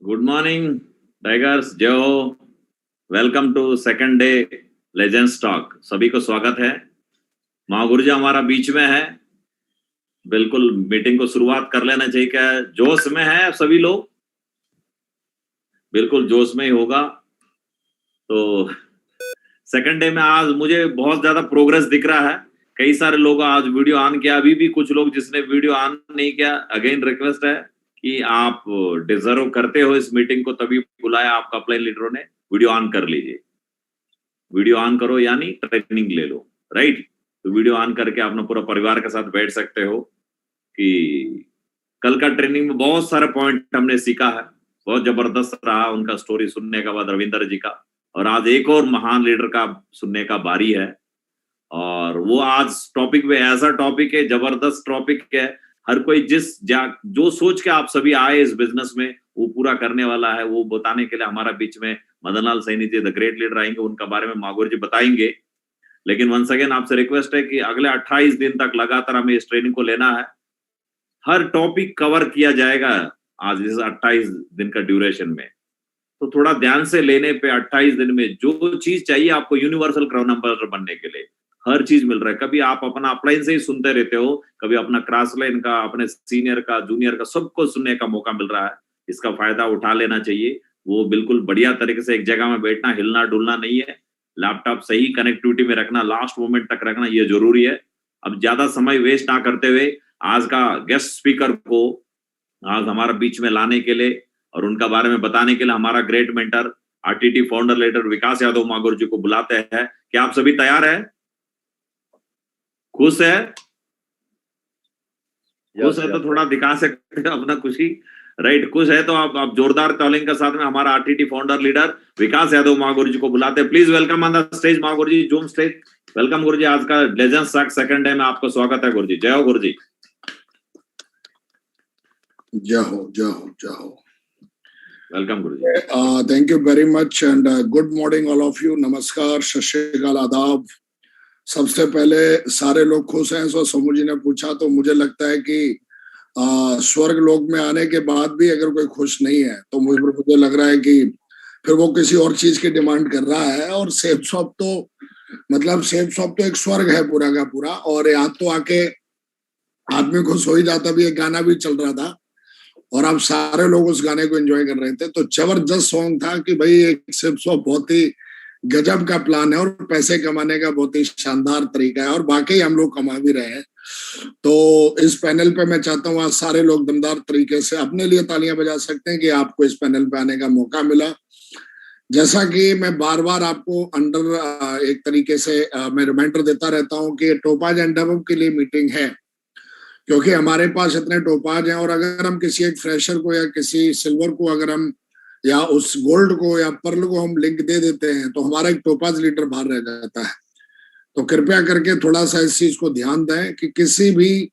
Good morning tigers, जय हो। Welcome to second day legends talk. सभी को स्वागत है। महागुरु जी हमारा बीच में है। बिल्कुल मीटिंग को शुरुआत कर लेना चाहिए। क्या जोश में है सभी लोग? बिल्कुल जोश में ही होगा। तो सेकंड डे में आज मुझे बहुत ज्यादा प्रोग्रेस दिख रहा है। कई सारे लोग आज वीडियो ऑन किया। अभी भी कुछ लोग जिसने वीडियो ऑन नहीं किया, अगेन रिक्वेस्ट है कि आप डिजर्व करते हो इस मीटिंग को, तभी बुलाया आपका अपलाइन लीडरों ने। वीडियो ऑन कर लीजिए। वीडियो ऑन करो यानी ट्रेनिंग ले लो, राइट। तो वीडियो ऑन करके अपना पूरा परिवार के साथ बैठ सकते हो कि कल का ट्रेनिंग में बहुत सारे पॉइंट हमने सीखा है। बहुत जबरदस्त रहा उनका स्टोरी सुनने के बाद रविंदर जी का। और आज एक और महान लीडर का सुनने का बारी है। और वो आज टॉपिक में ऐसा टॉपिक है, जबरदस्त टॉपिक है। हर कोई जो सोच के आप सभी आए इस बिजनेस में, वो पूरा करने वाला है। वो बताने के लिए हमारा बीच में मदन लाल सैनी जी द ग्रेट लीडर आएंगे। उनका बारे में महागुरु जी बताएंगे। लेकिन वंस अगेन आपसे रिक्वेस्ट है कि अगले 28 दिन तक लगातार हमें इस ट्रेनिंग को लेना है। हर टॉपिक कवर किया जाएगा आज इस 28 दिन का ड्यूरेशन में। तो थोड़ा ध्यान से लेने पे 28 दिन में जो चीज चाहिए आपको यूनिवर्सल क्राउन एम्बेसडर बनने के लिए, हर चीज मिल रहा है। कभी आप अपना अपलाइन से ही सुनते रहते हो, कभी अपना क्रॉस लाइन का, अपने सीनियर का, जूनियर का, सबको सुनने का मौका मिल रहा है। इसका फायदा उठा लेना चाहिए। वो बिल्कुल बढ़िया तरीके से एक जगह में बैठना, हिलना डुलना नहीं है। लैपटॉप सही कनेक्टिविटी में रखना, लास्ट मोमेंट तक रखना, ये जरूरी है। अब ज्यादा समय वेस्ट ना करते हुए आज का गेस्ट स्पीकर को आज हमारा बीच में लाने के लिए और उनका बारे में बताने के लिए हमारा great mentor RTT founder leader Vikas Yadav Mahaguru ji को बुलाते हैं। क्या आप सभी तैयार हैं? खुश है? खुश है तो थोड़ा दिखा सकते हैं अपना खुशी, राइट। खुश है तो आप जोरदार तालियों के साथ में हमारा RTT founder leader Vikas Yadav Mahaguru ji को बुलाते हैं। Please welcome on the stage Mahaguru ji, zoom stage. Welcome Guru ji. आज का लेजेंड्स टॉक सेकंड डे में आपको स्वागत है गुरु जी। जय हो गुरु जी। जय हो, जय हो, जय हो। Welcome Guru ji. Thank you very much and good morning all of you. नमस्कार, सत श्री अकाल, आदाब। सबसे पहले सारे लोग खुश हैं। सो समूह जी ने पूछा तो मुझे लगता है कि स्वर्ग लोक में आने के बाद भी अगर कोई खुश नहीं है तो मुझे लग रहा है कि फिर वो किसी और चीज की डिमांड कर रहा है। और सेफ शॉप तो मतलब सेफ शॉप तो एक स्वर्ग है पूरा का पूरा। और यहाँ तो आके आदमी खुश हो ही जाता। भी एक गाना भी चल रहा था और आप सारे लोग उस गाने को एंजॉय कर रहे थे। तो जबरदस्त सॉन्ग था कि भाई एक सेफ शॉप बहुत ही गजब का प्लान है और पैसे कमाने का बहुत ही शानदार तरीका है। और वाकई हम लोग कमा भी रहे हैं। तो इस पैनल पे मैं चाहता हूँ आज सारे लोग दमदार तरीके से अपने लिए तालियां बजा सकते हैं कि आपको इस पैनल पे आने का मौका मिला। जैसा कि मैं बार बार आपको अंडर एक तरीके से मैं रिमाइंडर देता रहता हूँ कि टोपाज एंड डेवलप के लिए मीटिंग है, क्योंकि हमारे पास इतने टोपाज हैं। और अगर हम किसी एक फ्रेशर को या किसी सिल्वर को अगर हम या उस गोल्ड को या पर्ल को हम लिंक दे देते हैं तो हमारा एक टोपाज लीडर बाहर रह जाता है। तो कृपया करके थोड़ा सा इस चीज को ध्यान दें कि किसी भी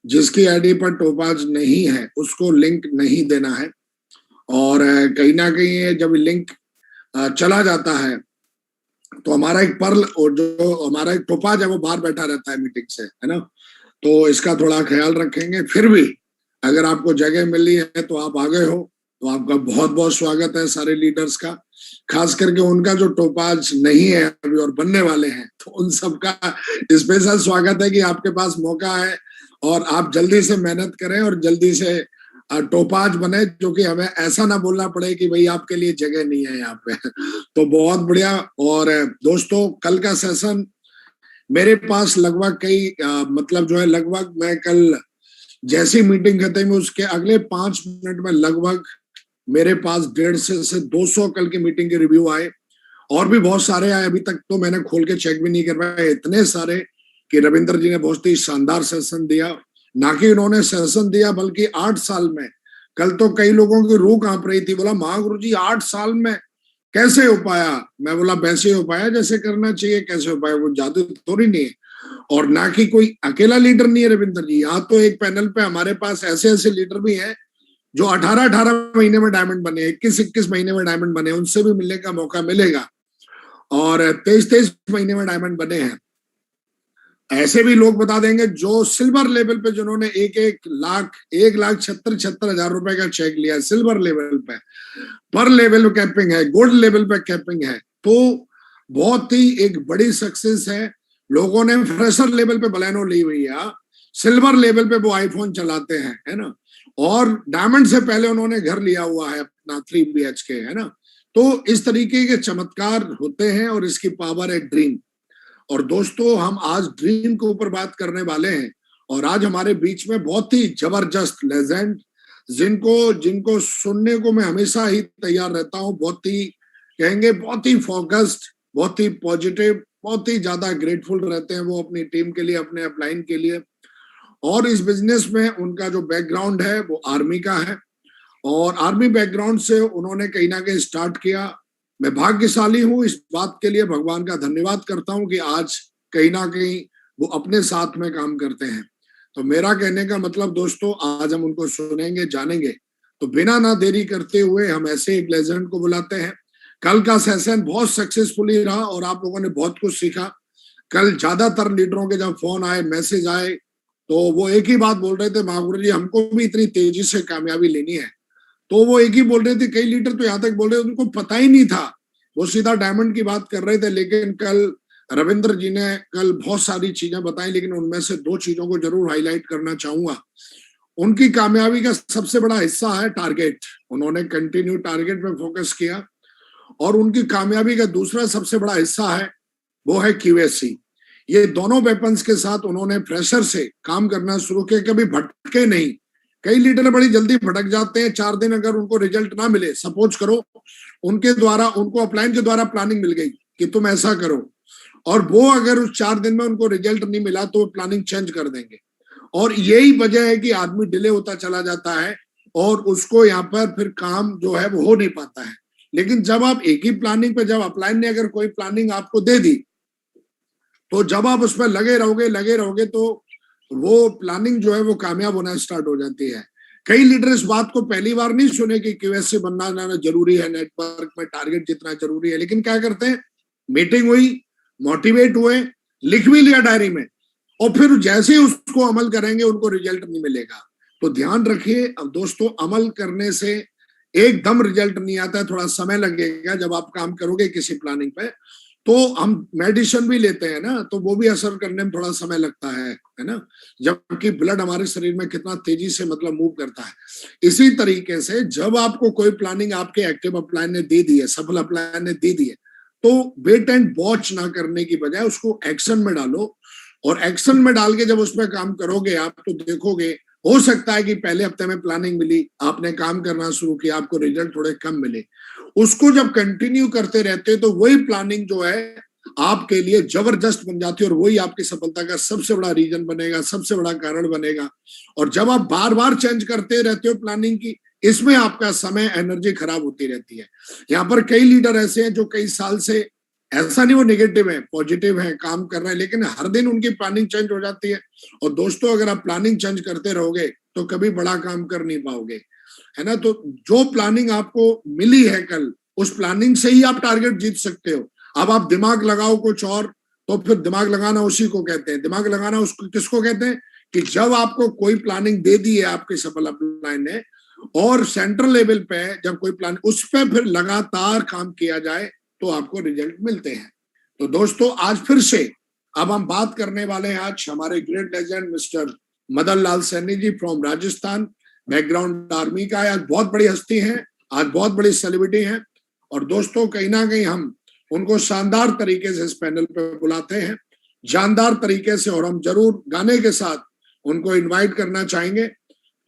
जिसकी आईडी पर टोपाज नहीं है उसको लिंक नहीं देना है। और कहीं ना कहीं जब लिंक चला जाता है तो हमारा एक पर्ल और जो हमारा एक टोपाज है वो बाहर बैठा रहता है मीटिंग से, है ना। तो इसका थोड़ा ख्याल रखेंगे। फिर भी अगर आपको जगह मिली है तो आप आ गए हो तो आपका बहुत बहुत स्वागत है सारे लीडर्स का। खास करके उनका जो टोपाज नहीं है अभी और बनने वाले हैं तो उन सबका स्पेशल स्वागत है कि आपके पास मौका है और आप जल्दी से मेहनत करें और जल्दी से टोपाज बने, जो कि हमें ऐसा ना बोलना पड़े कि भाई आपके लिए जगह नहीं है यहाँ पे। तो बहुत बढ़िया। और दोस्तों कल का सेशन मेरे पास लगभग मतलब जो है लगभग मैं कल जैसी मीटिंग खत्म हुई उसके अगले 5 मिनट में लगभग मेरे पास 150 से 200 कल की मीटिंग के रिव्यू आए। और भी बहुत सारे आए, अभी तक तो मैंने खोल के चेक भी नहीं कर पाया। इतने सारे कि रविंदर जी ने बहुत ही शानदार सेशन दिया। ना कि उन्होंने सेशन दिया बल्कि 8 साल में, कल तो कई लोगों की रूह कांप रही थी। बोला महागुरु जी 8 साल में कैसे हो पाया? मैं बोला वैसे हो पाया जैसे करना चाहिए। कैसे हो पाया? वो जादू थोड़ी नहीं है। और ना कि कोई अकेला लीडर नहीं है रविंदर जी। यहाँ तो एक पैनल पे हमारे पास ऐसे ऐसे लीडर भी हैं जो 18-18 महीने में डायमंड बने, 21-21 महीने में डायमंड बने, उनसे भी मिलने का मौका मिलेगा। और 23-23 महीने में डायमंड बने हैं। ऐसे भी लोग बता देंगे जो सिल्वर लेवल पे जिन्होंने 1,76,76,000 रुपए का चेक लिया सिल्वर लेवल पे, पर लेवल पे कैपिंग है, गोल्ड लेवल पे कैपिंग है, तो बहुत ही एक बड़ी सक्सेस है। लोगों ने फ्रेशर लेवल पे बलेनो ली हुई है, सिल्वर लेवल पे वो आईफोन चलाते हैं, है ना, और डायमंड से पहले उन्होंने घर लिया हुआ है अपना 3 BHK, है ना। तो इस तरीके के चमत्कार होते हैं और इसकी पावर है ड्रीम। और दोस्तों हम आज ड्रीम के ऊपर बात करने वाले हैं और आज हमारे बीच में बहुत ही जबरदस्त लेजेंड जिनको सुनने को मैं हमेशा ही तैयार रहता हूँ, बहुत ही कहेंगे बहुत ही फोकस्ड, बहुत ही पॉजिटिव, बहुत ही ज्यादा ग्रेटफुल रहते हैं वो अपनी टीम के लिए, अपने अपलाइन के लिए। और इस बिजनेस में उनका जो बैकग्राउंड है वो आर्मी का है और आर्मी बैकग्राउंड से उन्होंने कहीं ना कहीं स्टार्ट किया। मैं भाग्यशाली हूँ इस बात के लिए, भगवान का धन्यवाद करता हूँ कि आज कहीं ना कहीं वो अपने साथ में काम करते हैं। तो मेरा कहने का मतलब दोस्तों आज हम उनको सुनेंगे, जानेंगे, तो बिना ना देरी करते हुए हम ऐसे एक लेजेंड को बुलाते हैं। कल का सेशन बहुत सक्सेसफुली रहा और आप लोगों ने बहुत कुछ सीखा। कल ज्यादातर लीडरों के जब फोन आए, मैसेज आए, तो वो एक ही बात बोल रहे थे, महागुरु जी हमको भी इतनी तेजी से कामयाबी लेनी है। तो वो एक ही बोल रहे थे, कई लीडर तो यहाँ तक बोल रहे थे उनको पता ही नहीं था, वो सीधा डायमंड की बात कर रहे थे। लेकिन कल रविंद्र जी ने कल बहुत सारी चीजें बताई, लेकिन उनमें से 2 चीजों को जरूर हाईलाइट करना चाहूंगा। उनकी कामयाबी का सबसे बड़ा हिस्सा है टारगेट। उन्होंने कंटिन्यू टारगेट पे फोकस किया। और उनकी कामयाबी का दूसरा सबसे बड़ा हिस्सा है वो है QSC। ये दोनों वेपन्स के साथ उन्होंने प्रेशर से काम करना शुरू किया, कभी भटके नहीं। कई लीडर बड़ी जल्दी भटक जाते हैं, 4 दिन अगर उनको रिजल्ट ना मिले, सपोज करो उनके द्वारा, उनको अपलाइन के द्वारा प्लानिंग मिल गई कि तुम ऐसा करो, और वो अगर उस 4 दिन में उनको रिजल्ट नहीं मिला तो वो प्लानिंग चेंज कर देंगे। और यही वजह है कि आदमी डिले होता चला जाता है और उसको यहाँ पर फिर काम जो है वो हो नहीं पाता है। लेकिन जब आप एक ही प्लानिंग पे, जब अपलाइन ने अगर कोई प्लानिंग आपको दे दी, तो जब आप उसमें लगे रहोगे तो वो प्लानिंग जो है वो कामयाब होना स्टार्ट हो जाती है। कई लीडर इस बात को पहली बार नहीं सुने कि QSC बनना जरूरी है, नेटवर्क में टारगेट जितना जरूरी है, लेकिन क्या करते हैं, मीटिंग हुई, मोटिवेट हुए, लिख भी लिया डायरी में, और फिर जैसे ही उसको अमल करेंगे उनको रिजल्ट नहीं मिलेगा। तो ध्यान रखिए अब दोस्तों, अमल करने से एकदम रिजल्ट नहीं आता है, थोड़ा समय लगेगा। जब आप काम करोगे किसी प्लानिंग पे, तो हम मेडिसिन भी लेते हैं ना, तो वो भी असर करने में थोड़ा समय लगता है ना, जबकि ब्लड हमारे शरीर में कितना तेजी से मतलब मूव करता है। इसी तरीके से जब आपको कोई प्लानिंग आपके एक्टिव अपलाइन ने दे दी है, सफल अपलाइन ने दे दी है, तो वेट एंड वॉच ना करने की बजाय उसको एक्शन में डालो। और एक्शन में डाल के जब उसमें काम करोगे आप, तो देखोगे हो सकता है कि पहले हफ्ते में प्लानिंग मिली, आपने काम करना शुरू किया, आपको रिजल्ट थोड़े कम मिले। उसको जब कंटिन्यू करते रहते तो वही प्लानिंग जो है आपके लिए जबरदस्त बन जाती है और वही आपकी सफलता का सबसे बड़ा रीजन बनेगा, सबसे बड़ा कारण बनेगा। और जब आप बार बार चेंज करते रहते हो प्लानिंग की, इसमें आपका समय, एनर्जी खराब होती रहती है। यहाँ पर कई लीडर ऐसे हैं जो कई साल से, ऐसा नहीं वो नेगेटिव है, पॉजिटिव है, काम कर रहे हैं, लेकिन हर दिन उनकी प्लानिंग चेंज हो जाती है। और दोस्तों अगर आप प्लानिंग चेंज करते रहोगे तो कभी बड़ा काम कर नहीं पाओगे, है ना। तो जो प्लानिंग आपको मिली है कल, उस प्लानिंग से ही आप टारगेट जीत सकते हो। अब आप दिमाग लगाओ कुछ और, तो फिर दिमाग लगाना उसी को कहते हैं। दिमाग लगाना उसको किसको कहते हैं कि जब आपको कोई प्लानिंग दे दी है आपके सफल अपलाइन ने, और सेंट्रल लेवल पे जब कोई प्लान, उस पर फिर लगातार काम किया जाए तो आपको रिजल्ट मिलते हैं। तो दोस्तों आज फिर से अब हम बात करने वाले हैं आज हमारे great legend mister Madan Lal Saini ji from Rajasthan, background army का है। आज बहुत बड़ी हस्ती है, आज बहुत बड़ी सेलिब्रिटी है, और दोस्तों कहीं ना कहीं हम उनको शानदार तरीके से इस पैनल पे बुलाते हैं, जानदार तरीके से, और हम जरूर गाने के साथ उनको इनवाइट करना चाहेंगे।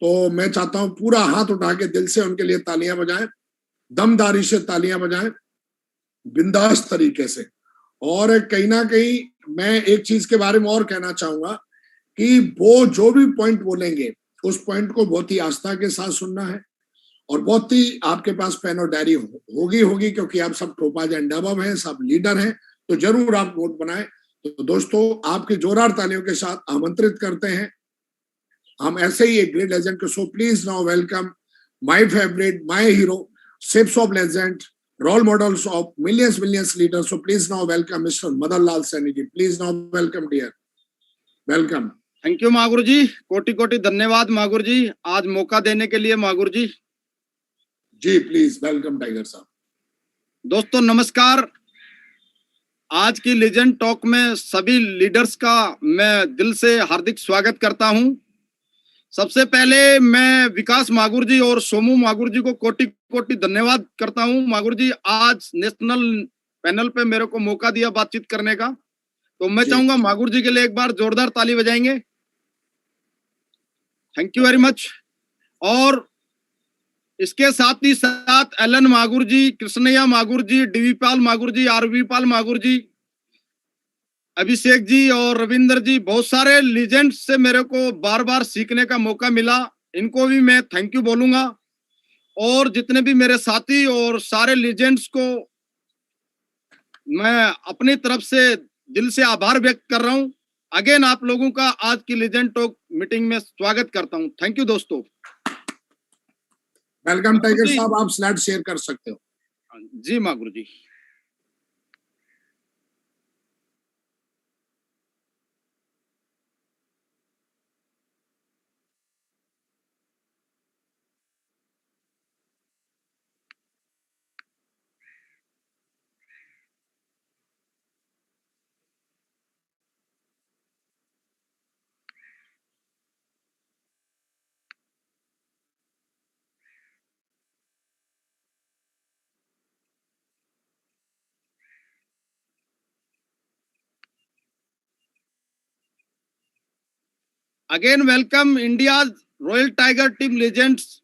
तो मैं चाहता हूं पूरा हाथ उठा के दिल से उनके लिए तालियां बजाएं, दमदारी से तालियां बजाएं, बिंदास तरीके से। और कहीं ना कहीं मैं एक चीज के बारे में और कहना चाहूंगा कि वो जो भी पॉइंट बोलेंगे उस पॉइंट को बहुत ही आस्था के साथ सुनना है, और बहुत ही आपके पास पेन और डायरी होगी क्योंकि आप सब टोपाज एंड डबब हैं, सब लीडर हैं, तो जरूर आप नोट बनाएं। तो दोस्तों आपके जोरदार तालियों के साथ आमंत्रित करते हैं हम ऐसे ही एक ग्रेट लेजेंड को। So please now welcome my favourite, my hero, ships of legend, role models of millions leaders. So please now welcome Mr. Madan Lal Saini ji. Please now welcome dear. Welcome. Thank you मागुर जी, कोटि कोटि धन्यवाद मागुर जी, आज मौका देने के लिए मागुर जी। जी प्लीज, वेलकम टाइगर साहब। दोस्तों नमस्कार। आज की लेजेंड टॉक में सभी लीडर्स का मैं दिल से हार्दिक स्वागत करता हूं। सबसे पहले मैं विकास मागुर जी और सोमू मागुर जी को कोटि कोटि धन्यवाद करता हूं। मागुर जी, आज नेशनल पैनल पे मेरे को मौका दिया बातचीत करने का, तो मैं चाहूंगा मागुर जी के लिए एक बार जोरदार ताली बजाएंगे। Thank you very much. और इसके साथ ही साथ एलन मागुर जी, कृष्णैया मागुर जी, डीवी पाल मागुर जी, आरवी पाल मागुर जी, अभिषेक जी और रविंदर जी, बहुत सारे लीजेंड्स से मेरे को बार बार सीखने का मौका मिला। इनको भी मैं थैंक यू बोलूंगा। और जितने भी मेरे साथी और सारे लीजेंड्स को मैं अपनी तरफ से दिल से आभार व्यक्त कर रहा हूं। अगेन आप लोगों का आज की लेजेंड टॉक मीटिंग में स्वागत करता हूं। थैंक यू दोस्तों। वेलकम टाइगर साहब, आप स्लाइड शेयर कर सकते हो। Ji Magur ji. Again welcome India Royal Tiger team legends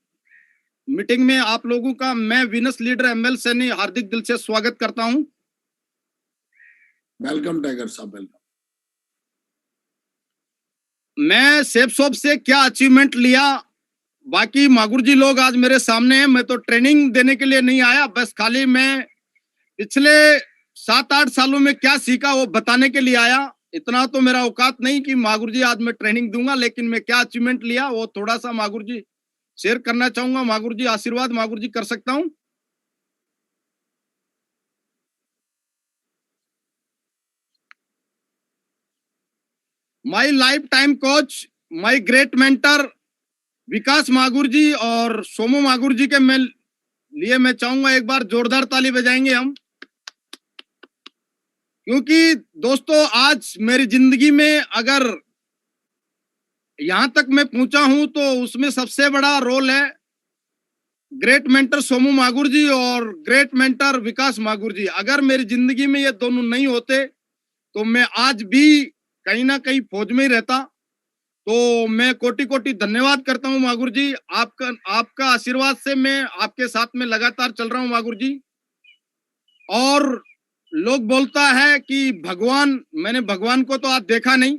meeting में आप लोगों का मैं विनस लीडर एमएल सैनी हार्दिक दिल से स्वागत करता हूं। वेलकम टाइगर साहब, वेलकम। मैं सेफ शॉप से क्या अचीवमेंट लिया, बाकी मागुर जी लोग आज मेरे सामने हैं। मैं तो ट्रेनिंग देने के लिए नहीं आया, बस खाली मैं पिछले 7-8 सालों में क्या सीखा वो बताने के लिए आया। इतना तो मेरा औकात नहीं कि मागुर जी आज मैं ट्रेनिंग दूंगा, लेकिन मैं क्या अचीवमेंट लिया वो थोड़ा सा मागुर जी शेयर करना चाहूंगा। मागुर जी आशीर्वाद मागुर जी कर सकता हूं। My life time coach, my great mentor Vikas Magur ji और सोमू मागुर जी के लिए मैं चाहूंगा एक बार जोरदार ताली बजाएंगे हम, क्योंकि दोस्तों आज मेरी जिंदगी में अगर यहां तक मैं पहुंचा हूं तो उसमें सबसे बड़ा रोल है ग्रेट मेंटर सोमू मागुर जी और ग्रेट मेंटर विकास मागुर जी। अगर मेरी जिंदगी में ये दोनों नहीं होते तो मैं आज भी कहीं ना कहीं फौज में ही रहता। तो मैं कोटि कोटि धन्यवाद करता हूं मागुर जी। आपका आशीर्वाद से मैं आपके साथ में लगातार चल रहा हूं मागुर जी। और लोग बोलता है कि भगवान, मैंने भगवान को तो आज देखा नहीं,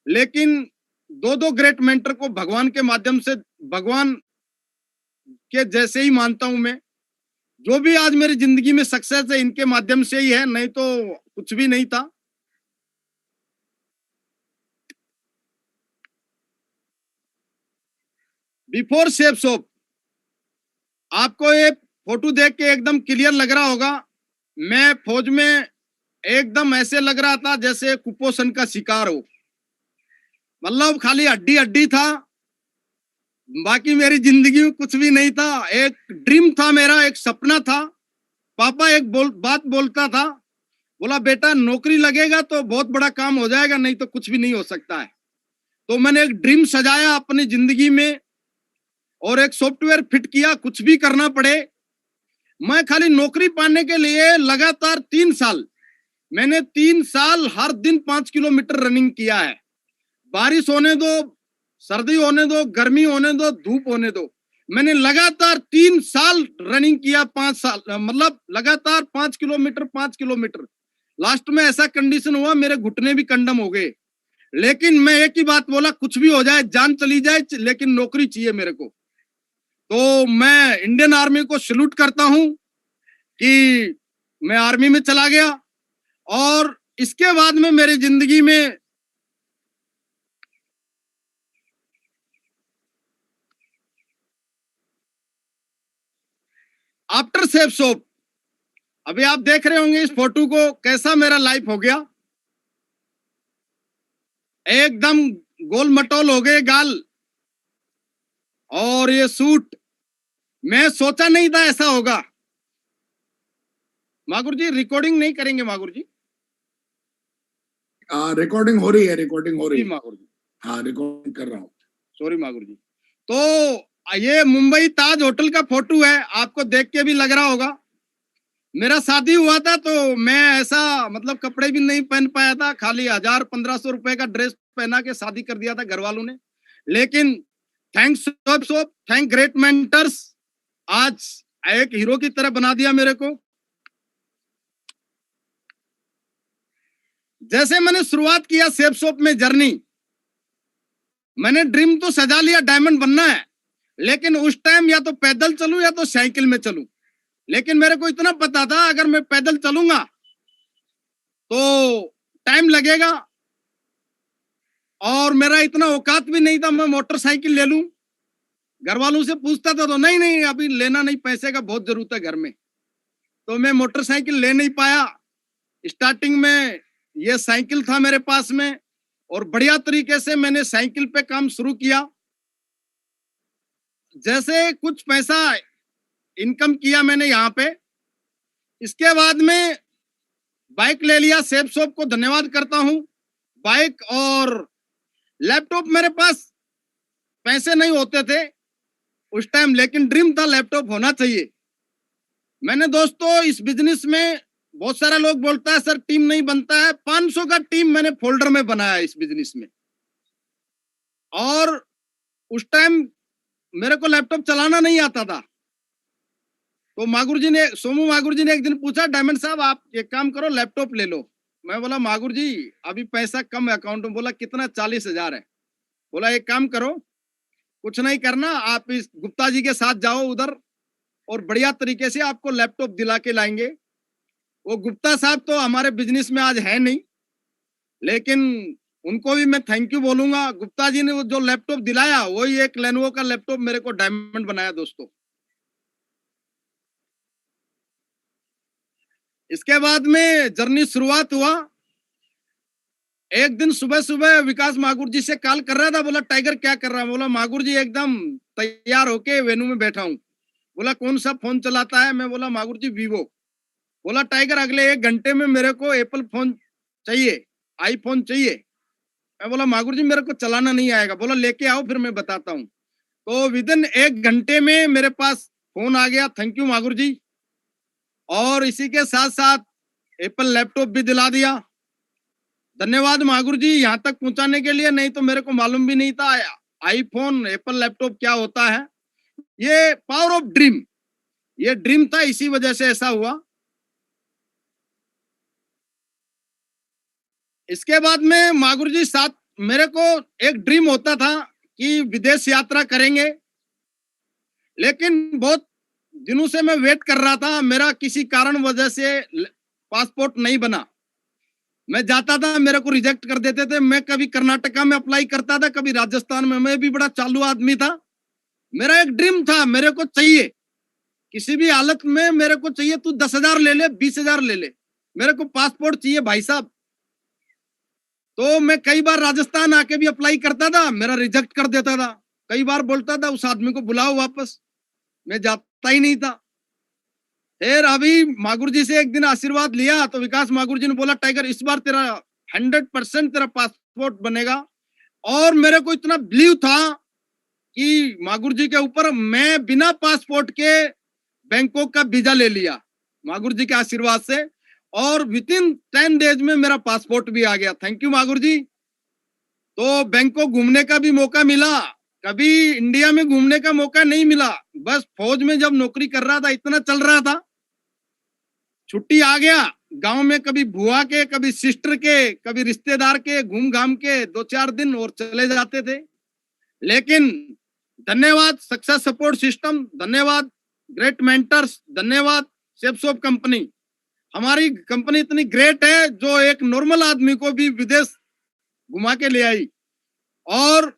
लेकिन दो ग्रेट मेंटर को भगवान के माध्यम से, भगवान के जैसे ही मानता हूं मैं। जो भी आज मेरी जिंदगी में सक्सेस है इनके माध्यम से ही है, नहीं तो कुछ भी नहीं था। बिफोर सेफ शॉप आपको ये फोटो देख के एकदम क्लियर लग रहा होगा, मैं फौज में एकदम ऐसे लग रहा था जैसे कुपोषण का शिकार हो। मतलब खाली हड्डी हड्डी था, बाकी मेरी जिंदगी में कुछ भी नहीं था। एक ड्रीम था मेरा, एक सपना था। पापा एक बात बोलता था, बोला बेटा नौकरी लगेगा तो बहुत बड़ा काम हो जाएगा, नहीं तो कुछ भी नहीं हो सकता है। तो मैंने एक ड्रीम सजाया अपनी जिंदगी में और एक सॉफ्टवेयर फिट किया, कुछ भी करना पड़े। मैं खाली नौकरी पाने के लिए लगातार 3 साल, मैंने 3 साल हर दिन 5 किलोमीटर रनिंग किया है। बारिश होने दो, सर्दी होने दो, गर्मी होने दो, धूप होने दो, मैंने लगातार 3 साल रनिंग किया। 5 साल मतलब लगातार 5 किलोमीटर 5 किलोमीटर। लास्ट में ऐसा कंडीशन हुआ मेरे घुटने भी कंडम हो गए, लेकिन मैं एक ही बात बोला, कुछ भी हो जाए, जान चली जाए, लेकिन नौकरी चाहिए मेरे को। तो मैं इंडियन आर्मी को सैल्यूट करता हूं कि मैं आर्मी में चला गया। और इसके बाद में मेरी जिंदगी में आफ्टर सेफ शॉप, अभी आप देख रहे होंगे इस फोटो को, कैसा मेरा लाइफ हो गया। एकदम गोल मटोल हो गए गाल, और ये सूट, मैं सोचा नहीं था ऐसा होगा। मागुर जी रिकॉर्डिंग नहीं करेंगे मागुर जी? रिकॉर्डिंग हो रही है, रिकॉर्डिंग हो रही जी है। मागुर जी, हाँ, रिकॉर्डिंग कर रहा हूँ। सॉरी मागुर जी। तो ये मुंबई ताज होटल का फोटो है, आपको देख के भी लग रहा होगा। मेरा शादी हुआ था तो मैं ऐसा मतलब कपड़े भी नहीं पहन पाया था, खाली 1000-1500 रुपए का ड्रेस पहना के शादी कर दिया था घर वालों ने। लेकिन थैंक्स थैंक ग्रेट मेंटर्स, आज एक हीरो की तरह बना दिया मेरे को। जैसे मैंने शुरुआत किया शेप शॉप में जर्नी, मैंने ड्रीम तो सजा लिया डायमंड बनना है, लेकिन उस टाइम या तो पैदल चलूं या तो साइकिल में चलूं। लेकिन मेरे को इतना पता था अगर मैं पैदल चलूंगा तो टाइम लगेगा, और मेरा इतना औकात भी नहीं था मैं मोटरसाइकिल ले लूं। घर वालों से पूछता था तो नहीं नहीं अभी लेना नहीं, पैसे का बहुत जरूरत है घर में, तो मैं मोटरसाइकिल ले नहीं पाया। स्टार्टिंग में ये साइकिल था मेरे पास में, और बढ़िया तरीके से मैंने साइकिल पे काम शुरू किया। जैसे कुछ पैसा इनकम किया मैंने यहाँ पे, इसके बाद में बाइक ले लिया। शेप शॉप को धन्यवाद करता हूँ। बाइक और लैपटॉप, मेरे पास पैसे नहीं होते थे उस टाइम, लेकिन ड्रीम था लैपटॉप होना चाहिए। मैंने दोस्तों इस बिजनेस में, बहुत सारा लोग बोलता है सर टीम नहीं बनता है, 500 का टीम मैंने फोल्डर में बनाया इस बिजनेस में। और उस टाइम मेरे को लैपटॉप चलाना नहीं आता था, तो सोमू मागुर जी ने एक दिन पूछा डायमंड साहब आप एक काम करो लैपटॉप ले लो। मैं बोला मागुर जी अभी पैसा कम है अकाउंट में। बोला कितना? 40,000 है। बोला एक काम करो, कुछ नहीं करना, आप इस गुप्ता जी के साथ जाओ उधर, और बढ़िया तरीके से आपको लैपटॉप दिला के लाएंगे। वो गुप्ता साहब तो हमारे बिजनेस में आज है नहीं, लेकिन उनको भी मैं थैंक यू बोलूंगा। गुप्ता जी ने वो जो लैपटॉप दिलाया वही एक लेनोवो का लैपटॉप मेरे को डायमंड बनाया दोस्तों। इसके बाद में जर्नी शुरुआत हुआ। एक दिन सुबह सुबह विकास मागुर जी से कॉल कर रहा था, बोला टाइगर क्या कर रहा है? बोला मागुर जी एकदम तैयार होके वेन्यू में बैठा हूँ। बोला कौन सा फोन चलाता है? मैं बोला मागुर जी वीवो। बोला टाइगर अगले 1 घंटे में मेरे को एप्पल फोन चाहिए, आईफोन चाहिए। मैं बोला मागुर जी मेरे को चलाना नहीं आएगा। बोला लेके आओ फिर मैं बताता हूँ। तो विदिन 1 घंटे में मेरे पास फोन आ गया, थैंक यू मागुर जी। और इसी के साथ साथ एप्पल लैपटॉप भी दिला दिया। धन्यवाद मागुर जी यहाँ तक पहुंचाने के लिए, नहीं तो मेरे को मालूम भी नहीं था आईफोन एप्पल लैपटॉप क्या होता है। ये पावर ऑफ ड्रीम, ये ड्रीम था, इसी वजह से ऐसा हुआ। इसके बाद में मागुर जी साथ मेरे को एक ड्रीम होता था कि विदेश यात्रा करेंगे, लेकिन बहुत दिनों से मैं वेट कर रहा था। मेरा किसी कारण वजह से पासपोर्ट नहीं बना। मैं जाता था मेरे को रिजेक्ट कर देते थे। मैं कभी कर्नाटका में अप्लाई करता था, कभी राजस्थान में। मैं भी बड़ा चालू आदमी था। मेरा एक ड्रीम था, मेरे को चाहिए किसी भी हालत में, मेरे को चाहिए तू 10,000 ले ले, 20,000 ले ले, मेरे को पासपोर्ट चाहिए भाई साहब। तो मैं कई बार राजस्थान आके भी अप्लाई करता था, मेरा रिजेक्ट कर देता था। कई बार बोलता था उस आदमी को बुलाओ वापस, मैं जाता ही नहीं था। फिर अभी मागुर जी से एक दिन आशीर्वाद लिया तो विकास मागुर जी ने बोला टाइगर इस बार तेरा 100% तेरा पासपोर्ट बनेगा। और मेरे को इतना बिलीव था कि मागुर जी के ऊपर, मैं बिना पासपोर्ट के बैंकॉक का वीजा ले लिया मागुर जी के आशीर्वाद से, और विदिन 10 डेज में मेरा पासपोर्ट भी आ गया। थैंक यू मागुर जी। तो बैंकॉक घूमने का भी मौका मिला, कभी इंडिया में घूमने का मौका नहीं मिला। बस फौज में जब नौकरी कर रहा था इतना चल रहा था, छुट्टी आ गया गांव में, कभी बुआ के, कभी सिस्टर के, कभी रिश्तेदार के, घूम घाम के 2-4 दिन और चले जाते थे। लेकिन धन्यवाद सक्सेस सपोर्ट सिस्टम, धन्यवाद ग्रेट मेंटर्स, धन्यवाद शेप शॉप कंपनी। हमारी कंपनी इतनी ग्रेट है जो एक नॉर्मल आदमी को भी विदेश घुमा के ले आई। और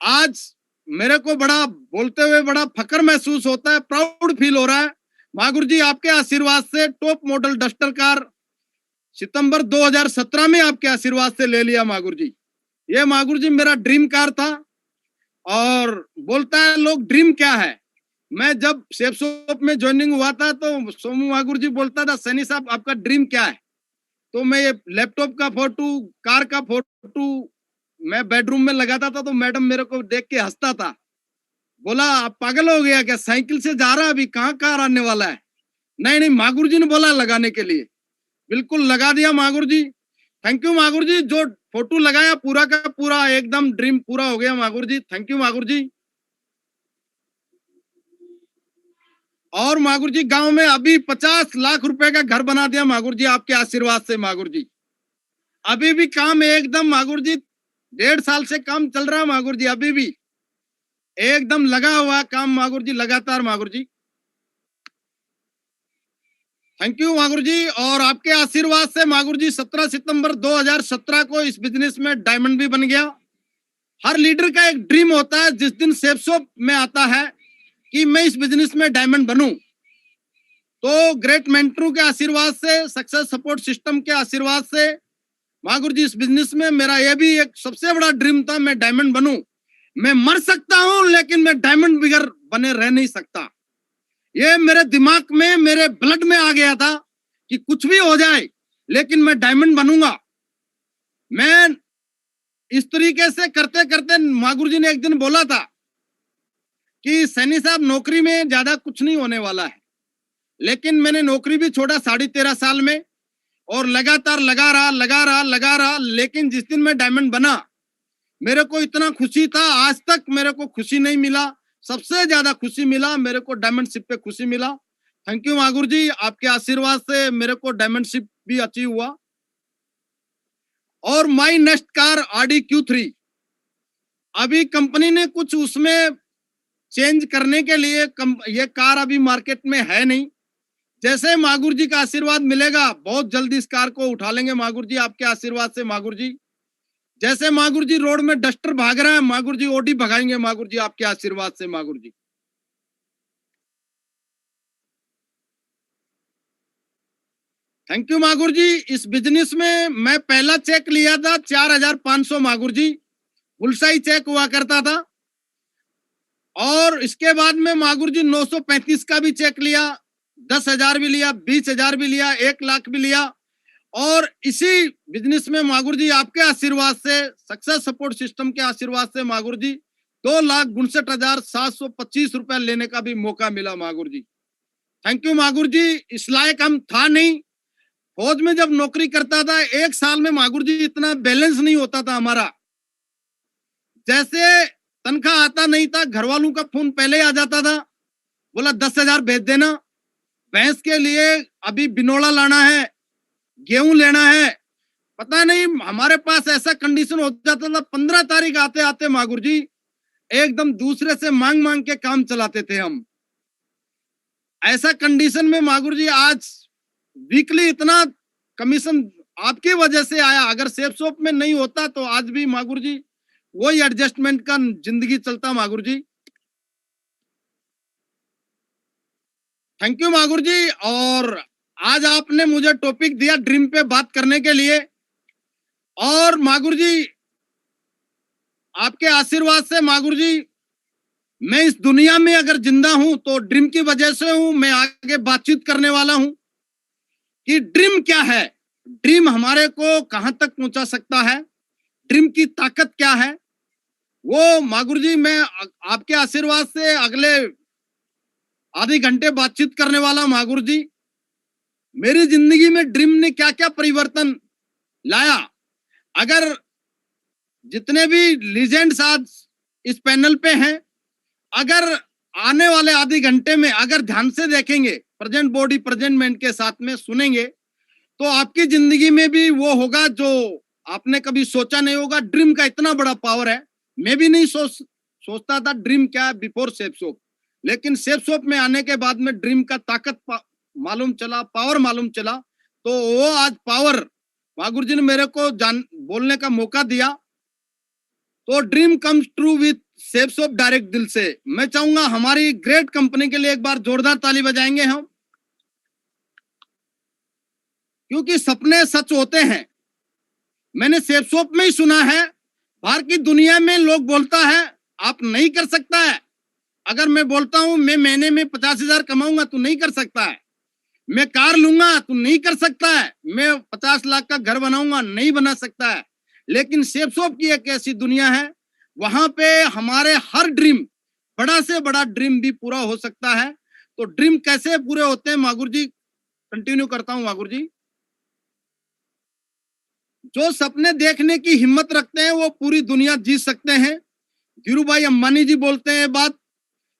आज मेरे को बड़ा बोलते हुए बड़ा फक्र महसूस होता है, प्राउड फील हो रहा है। मागुर जी आपके आशीर्वाद से टॉप मॉडल डस्टर कार सितंबर 2017 में आपके आशीर्वाद से ले लिया मागुर जी। ये मागुर जी मेरा ड्रीम कार था। और बोलता है लोग ड्रीम क्या है। मैं जब सेफ शॉप में ज्वाइनिंग हुआ था तो सोमू मागुर जी बोलता था सैनी साहब आपका ड्रीम क्या है। तो मैं ये लैपटॉप का फोटो, कार का फोटो मैं बेडरूम में लगाता था तो मैडम मेरे को देख के हंसता था। बोला आप पागल हो गया क्या, साइकिल से जा रहा अभी कहाँ कार आने वाला है। नहीं नहीं, मागुर जी ने बोला लगाने के लिए, बिल्कुल लगा दिया मागुर जी। थैंक यू मागुर जी, जो फोटो लगाया पूरा का पूरा एकदम ड्रीम पूरा हो गया मागुर जी। थैंक यू मागुर जी। और मागुर जी गांव में अभी 50 लाख रुपए का घर बना दिया मागुर जी, आपके आशीर्वाद से मागुर जी। अभी भी काम एकदम मागुर जी 1.5 साल से काम चल रहा है मागुर जी, अभी भी एकदम लगा हुआ काम मागुर जी, लगातार मागुर जी। थैंक यू मागुर जी। और आपके आशीर्वाद से मागुर जी 17 सितंबर 2017 को इस बिजनेस में डायमंड भी बन गया। हर लीडर का एक ड्रीम होता है जिस दिन सेफ शॉप में आता है कि मैं इस बिजनेस में डायमंड बनूं। तो ग्रेट मेंटरों के आशीर्वाद से, सक्सेस सपोर्ट सिस्टम के आशीर्वाद से मागुर जी इस बिजनेस में मेरा यह भी एक सबसे बड़ा ड्रीम था, मैं डायमंड बनूं। मैं मर सकता हूं लेकिन मैं डायमंड बिगर बने रह नहीं सकता। ये मेरे दिमाग में, मेरे ब्लड में आ गया था कि कुछ भी हो जाए लेकिन मैं डायमंड बनूंगा। मैं इस तरीके से करते करते मागुर जी ने एक दिन बोला था कि सैनी साहब नौकरी में ज्यादा कुछ नहीं होने वाला है। लेकिन मैंने नौकरी भी छोड़ा 13.5 साल में और लगातार लगा रहा। लेकिन जिस दिन मैं डायमंड बना मेरे को इतना खुशी था, आज तक मेरे को खुशी नहीं मिला। सबसे ज्यादा खुशी मिला मेरे को डायमंडशिप पे खुशी मिला। थैंक यू मागुर जी, आपके आशीर्वाद से मेरे को डायमंडशिप भी अचीव हुआ। और माई नेक्स्ट कार आडी Q3, अभी कंपनी ने कुछ उसमें चेंज करने के लिए ये कार अभी मार्केट में है नहीं। जैसे मागुर जी का आशीर्वाद मिलेगा बहुत जल्दी इस कार को उठा लेंगे मागुर जी, आपके आशीर्वाद से मागुर जी। जैसे मागुर जी रोड में डस्टर भाग रहा है मागुर जी ओडी भगाएंगे मागुर जी, आपके आशीर्वाद से मागुर जी। थैंक यू मागुर जी। इस बिजनेस में मैं पहला चेक लिया था 4,500 मागुर जी, फुलसाई चेक हुआ करता था। और इसके बाद में मागुर जी 935 का भी चेक लिया, 10,000 भी लिया, 20,000 भी लिया, 1 लाख भी लिया। और इसी बिजनेस में मागुर जी आपके आशीर्वाद से, सक्सेस सपोर्ट सिस्टम के आशीर्वाद से मागुर जी 2,59,725 रुपए लेने का भी मौका मिला मागुर जी। थैंक यू मागुर जी। इस लायक हम था नहीं। फौज में जब नौकरी करता था 1 साल में मागुर जी इतना बैलेंस नहीं होता था हमारा। जैसे तनख्वाह आता नहीं था, घर वालों का फोन पहले आ जाता था, बोला 10,000 भेज देना, भैंस के लिए अभी बिनोला लाना है, गेहूं लेना है। पता नहीं हमारे पास ऐसा कंडीशन हो जाता था 15 तारीख आते आते मागुर जी एकदम दूसरे से मांग मांग के काम चलाते थे हम। ऐसा कंडीशन में मागुर जी आज वीकली इतना कमीशन आपकी वजह से आया। अगर सेफ शॉप में नहीं होता तो आज भी मागुर जी वही एडजस्टमेंट का जिंदगी चलता मागुर जी। थैंक यू मागुर जी। और आज आपने मुझे टॉपिक दिया ड्रीम पे बात करने के लिए। और मागुर जी आपके आशीर्वाद से मागुर जी मैं इस दुनिया में अगर जिंदा हूं तो ड्रीम की वजह से हूं। मैं आगे बातचीत करने वाला हूं कि ड्रीम क्या है, ड्रीम हमारे को कहां तक पहुंचा सकता है, ड्रीम की ताकत क्या है। वो मागुर जी मैं आपके आशीर्वाद से अगले आधे घंटे बातचीत करने वाला मागुर जी। मेरी जिंदगी में ड्रीम ने क्या क्या परिवर्तन लाया। अगर जितने भी लीजेंड्स आज इस पैनल पे हैं, अगर आने वाले आधे घंटे में अगर ध्यान से देखेंगे, प्रेजेंट बॉडी प्रेजेंट माइंड के साथ में सुनेंगे, तो आपकी जिंदगी में भी वो होगा जो आपने कभी सोचा नहीं होगा। ड्रीम का इतना बड़ा पावर है। मैं भी नहीं सोचता था ड्रीम क्या है बिफोर सेफ शॉप, लेकिन सेफ शॉप में आने के बाद में ड्रीम का ताकत मालूम चला, पावर मालूम चला। तो वो आज पावर मागुर जी ने मेरे को बोलने का मौका दिया। तो dream comes true with safe shop direct दिल से। मैं चाहूंगा हमारी ग्रेट कंपनी के लिए एक बार जोरदार ताली बजाएंगे हम, क्योंकि सपने सच होते हैं। मैंने सेफ शॉप में ही सुना है बाहर की दुनिया में लोग बोलता है आप नहीं कर सकता है। अगर मैं बोलता हूं मैं महीने में 50,000 कमाऊंगा तो नहीं कर सकता है। मैं कार लूंगा तो नहीं कर सकता है। मैं 50 लाख का घर बनाऊंगा नहीं बना सकता है। लेकिन शेप शॉप की एक ऐसी दुनिया है, वहां पे हमारे हर ड्रीम, बड़ा से बड़ा ड्रीम भी पूरा हो सकता है। तो ड्रीम कैसे पूरे होते हैं मागुर जी, कंटिन्यू करता हूं मागुर जी। जो सपने देखने की हिम्मत रखते हैं वो पूरी दुनिया जीत सकते हैं। धीरू भाई अंबानी जी बोलते हैं बात,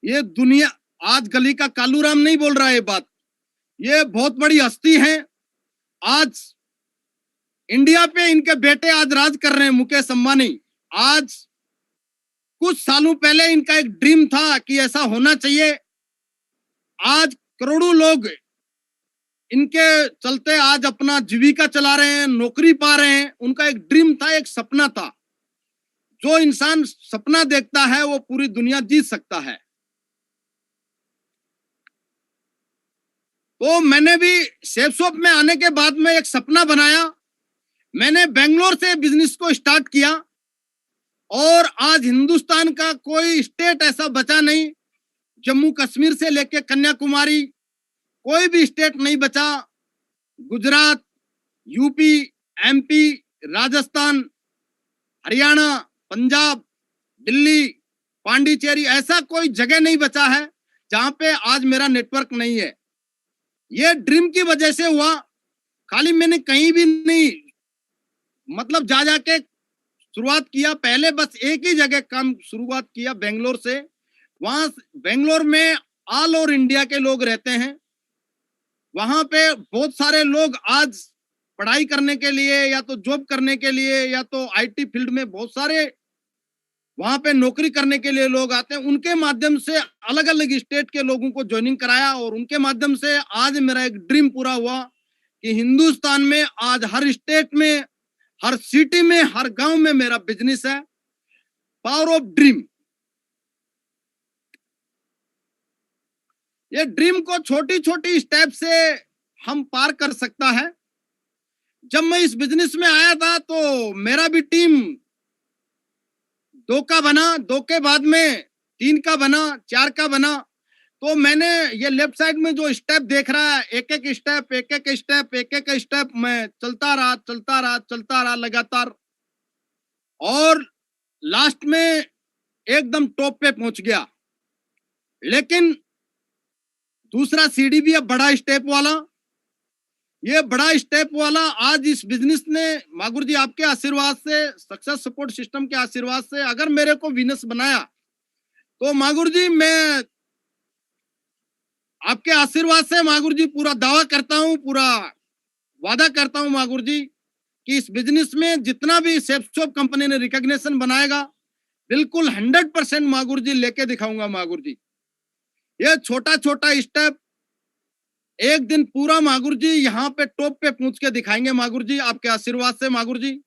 ये दुनिया आज गली का कालू राम नहीं बोल रहा है बात, ये बहुत बड़ी हस्ती है। आज इंडिया पे इनके बेटे आज राज कर रहे हैं, मुकेश अंबानी। आज कुछ सालों पहले इनका एक ड्रीम था कि ऐसा होना चाहिए। आज करोड़ों लोग इनके चलते आज अपना जीविका चला रहे हैं, नौकरी पा रहे हैं। उनका एक ड्रीम था, एक सपना था। जो इंसान सपना देखता है वो पूरी दुनिया जीत सकता है। तो मैंने भी शेप शॉप में आने के बाद में एक सपना बनाया। मैंने बेंगलोर से बिजनेस को स्टार्ट किया और आज हिंदुस्तान का कोई स्टेट ऐसा बचा नहीं, जम्मू कश्मीर से लेके कन्याकुमारी कोई भी स्टेट नहीं बचा। गुजरात, यूपी, एमपी, राजस्थान, हरियाणा, पंजाब, दिल्ली, पांडिचेरी, ऐसा कोई जगह नहीं बचा है जहां पे आज मेरा नेटवर्क नहीं है। ये ड्रीम की वजह से हुआ। खाली मैंने कहीं भी नहीं मतलब जा जाके शुरुआत किया। पहले बस एक ही जगह काम शुरुआत किया, बेंगलोर से। वहां बेंगलोर में ऑल ओवर इंडिया के लोग रहते हैं। वहां पे बहुत सारे लोग आज पढ़ाई करने के लिए या तो जॉब करने के लिए या तो आईटी फील्ड में बहुत सारे वहां पे नौकरी करने के लिए लोग आते हैं। उनके माध्यम से अलग अलग स्टेट के लोगों को ज्वाइनिंग कराया और उनके माध्यम से आज मेरा एक ड्रीम पूरा हुआ कि हिंदुस्तान में आज हर स्टेट में, हर सिटी में, हर गांव में मेरा बिजनेस है। Power of dream. ये ड्रीम को छोटी छोटी स्टेप से हम पार कर सकता है। जब मैं इस बिजनेस में आया था तो मेरा भी टीम 2 का बना, 2 के बाद में 3 का बना, 4 का बना। तो मैंने ये लेफ्ट साइड में जो स्टेप देख रहा है, एक एक स्टेप मैं चलता रहा लगातार और लास्ट में एकदम टॉप पे पहुंच गया। लेकिन दूसरा सीढ़ी भी अब बड़ा स्टेप वाला, ये बड़ा स्टेप वाला आज इस बिजनेस ने मागुर जी आपके आशीर्वाद से, सक्सेस सपोर्ट सिस्टम के आशीर्वाद से अगर मेरे को विनस बनाया तो मागुर जी मैं आपके आशीर्वाद से मागुर जी पूरा दावा करता हूं, पूरा वादा करता हूं मागुर जी कि इस बिजनेस में जितना भी शेप शॉप कंपनी ने रिकॉग्निशन बनाएगा बिल्कुल 100% मागुर जी लेके दिखाऊंगा मागुर जी। ये छोटा छोटा स्टेप एक दिन पूरा मागुर जी यहाँ पे टॉप पे पहुंच के दिखाएंगे मागुर जी, आपके आशीर्वाद से मागुर जी।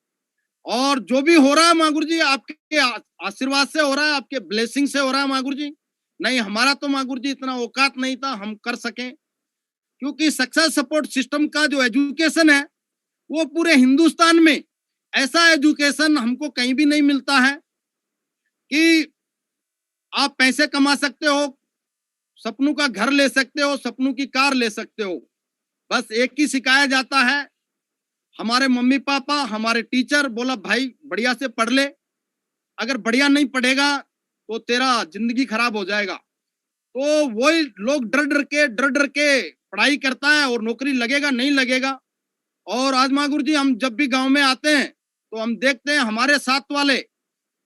और जो भी हो रहा है मागुर जी आपके आशीर्वाद से हो रहा है, आपके ब्लेसिंग से हो रहा है मागुर जी। नहीं हमारा तो मागुर जी इतना औकात नहीं था हम कर सकें, क्योंकि सक्सेस सपोर्ट सिस्टम का जो एजुकेशन है वो पूरे हिंदुस्तान में ऐसा एजुकेशन हमको कहीं भी नहीं मिलता है कि आप पैसे कमा सकते हो, सपनों का घर ले सकते हो, सपनों की कार ले सकते हो। बस एक ही सिखाया जाता है, हमारे मम्मी पापा, हमारे टीचर बोला भाई बढ़िया से पढ़ ले, अगर बढ़िया नहीं पढ़ेगा तो तेरा जिंदगी खराब हो जाएगा। तो वही लोग डर डर के पढ़ाई करता है और नौकरी लगेगा नहीं लगेगा। और आज मागुर जी हम जब भी गांव में आते हैं तो हम देखते हैं हमारे साथ वाले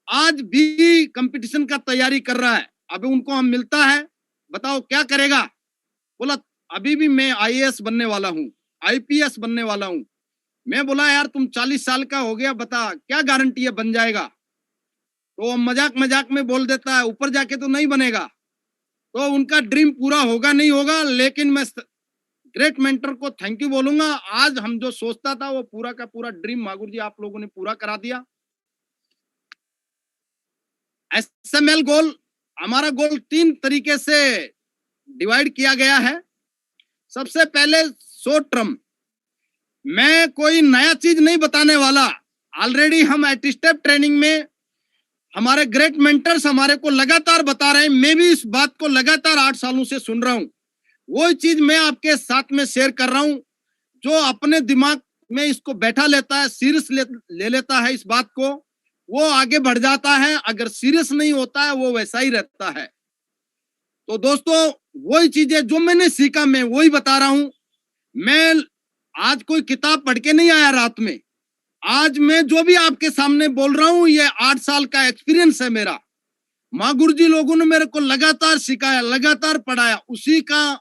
आज भी कंपटीशन का तैयारी कर रहा है। अभी उनको हम मिलता है, बताओ क्या करेगा, बोला अभी भी मैं आईएएस बनने वाला हूँ, आईपीएस बनने वाला हूँ। मैं बोला यार तुम 40 साल का हो गया, बता क्या गारंटी है बन जाएगा। तो मजाक में बोल देता है ऊपर जाके तो नहीं बनेगा। तो उनका ड्रीम पूरा होगा नहीं होगा, लेकिन मैं ग्रेट मेंटर को थैंक यू बोलूंगा। आज हम जो सोचता था वो पूरा का पूरा ड्रीम मागुर जी आप लोगों ने पूरा करा दिया। एसएमएल गोल, हमारा गोल 3 तरीके से डिवाइड किया गया है। सबसे पहले शॉर्ट टर्म, मैं कोई नया चीज नहीं बताने वाला, ऑलरेडी हम एट स्टेप ट्रेनिंग में हमारे ग्रेट मेंटर्स हमारे को लगातार बता रहे हैं, मैं भी इस बात को लगातार 8 सालों से सुन रहा हूं। वो चीज मैं आपके साथ में शेयर कर रहा हूं। जो अपने दिमाग में इसको बैठा लेता है, सीरियस ले लेता है इस बात को, वो आगे बढ़ जाता है। अगर सीरियस नहीं होता है वो वैसा ही रहता है। तो दोस्तों, वही चीजें जो मैंने सीखा मैं वही बता रहा हूं। मैं आज कोई किताब पढ़ के नहीं आया रात में। आज मैं जो भी आपके सामने बोल रहा हूं, ये 8 साल का एक्सपीरियंस है मेरा। माँ गुरुजी लोगों ने मेरे को लगातार सिखाया, लगातार पढ़ाया, उसी का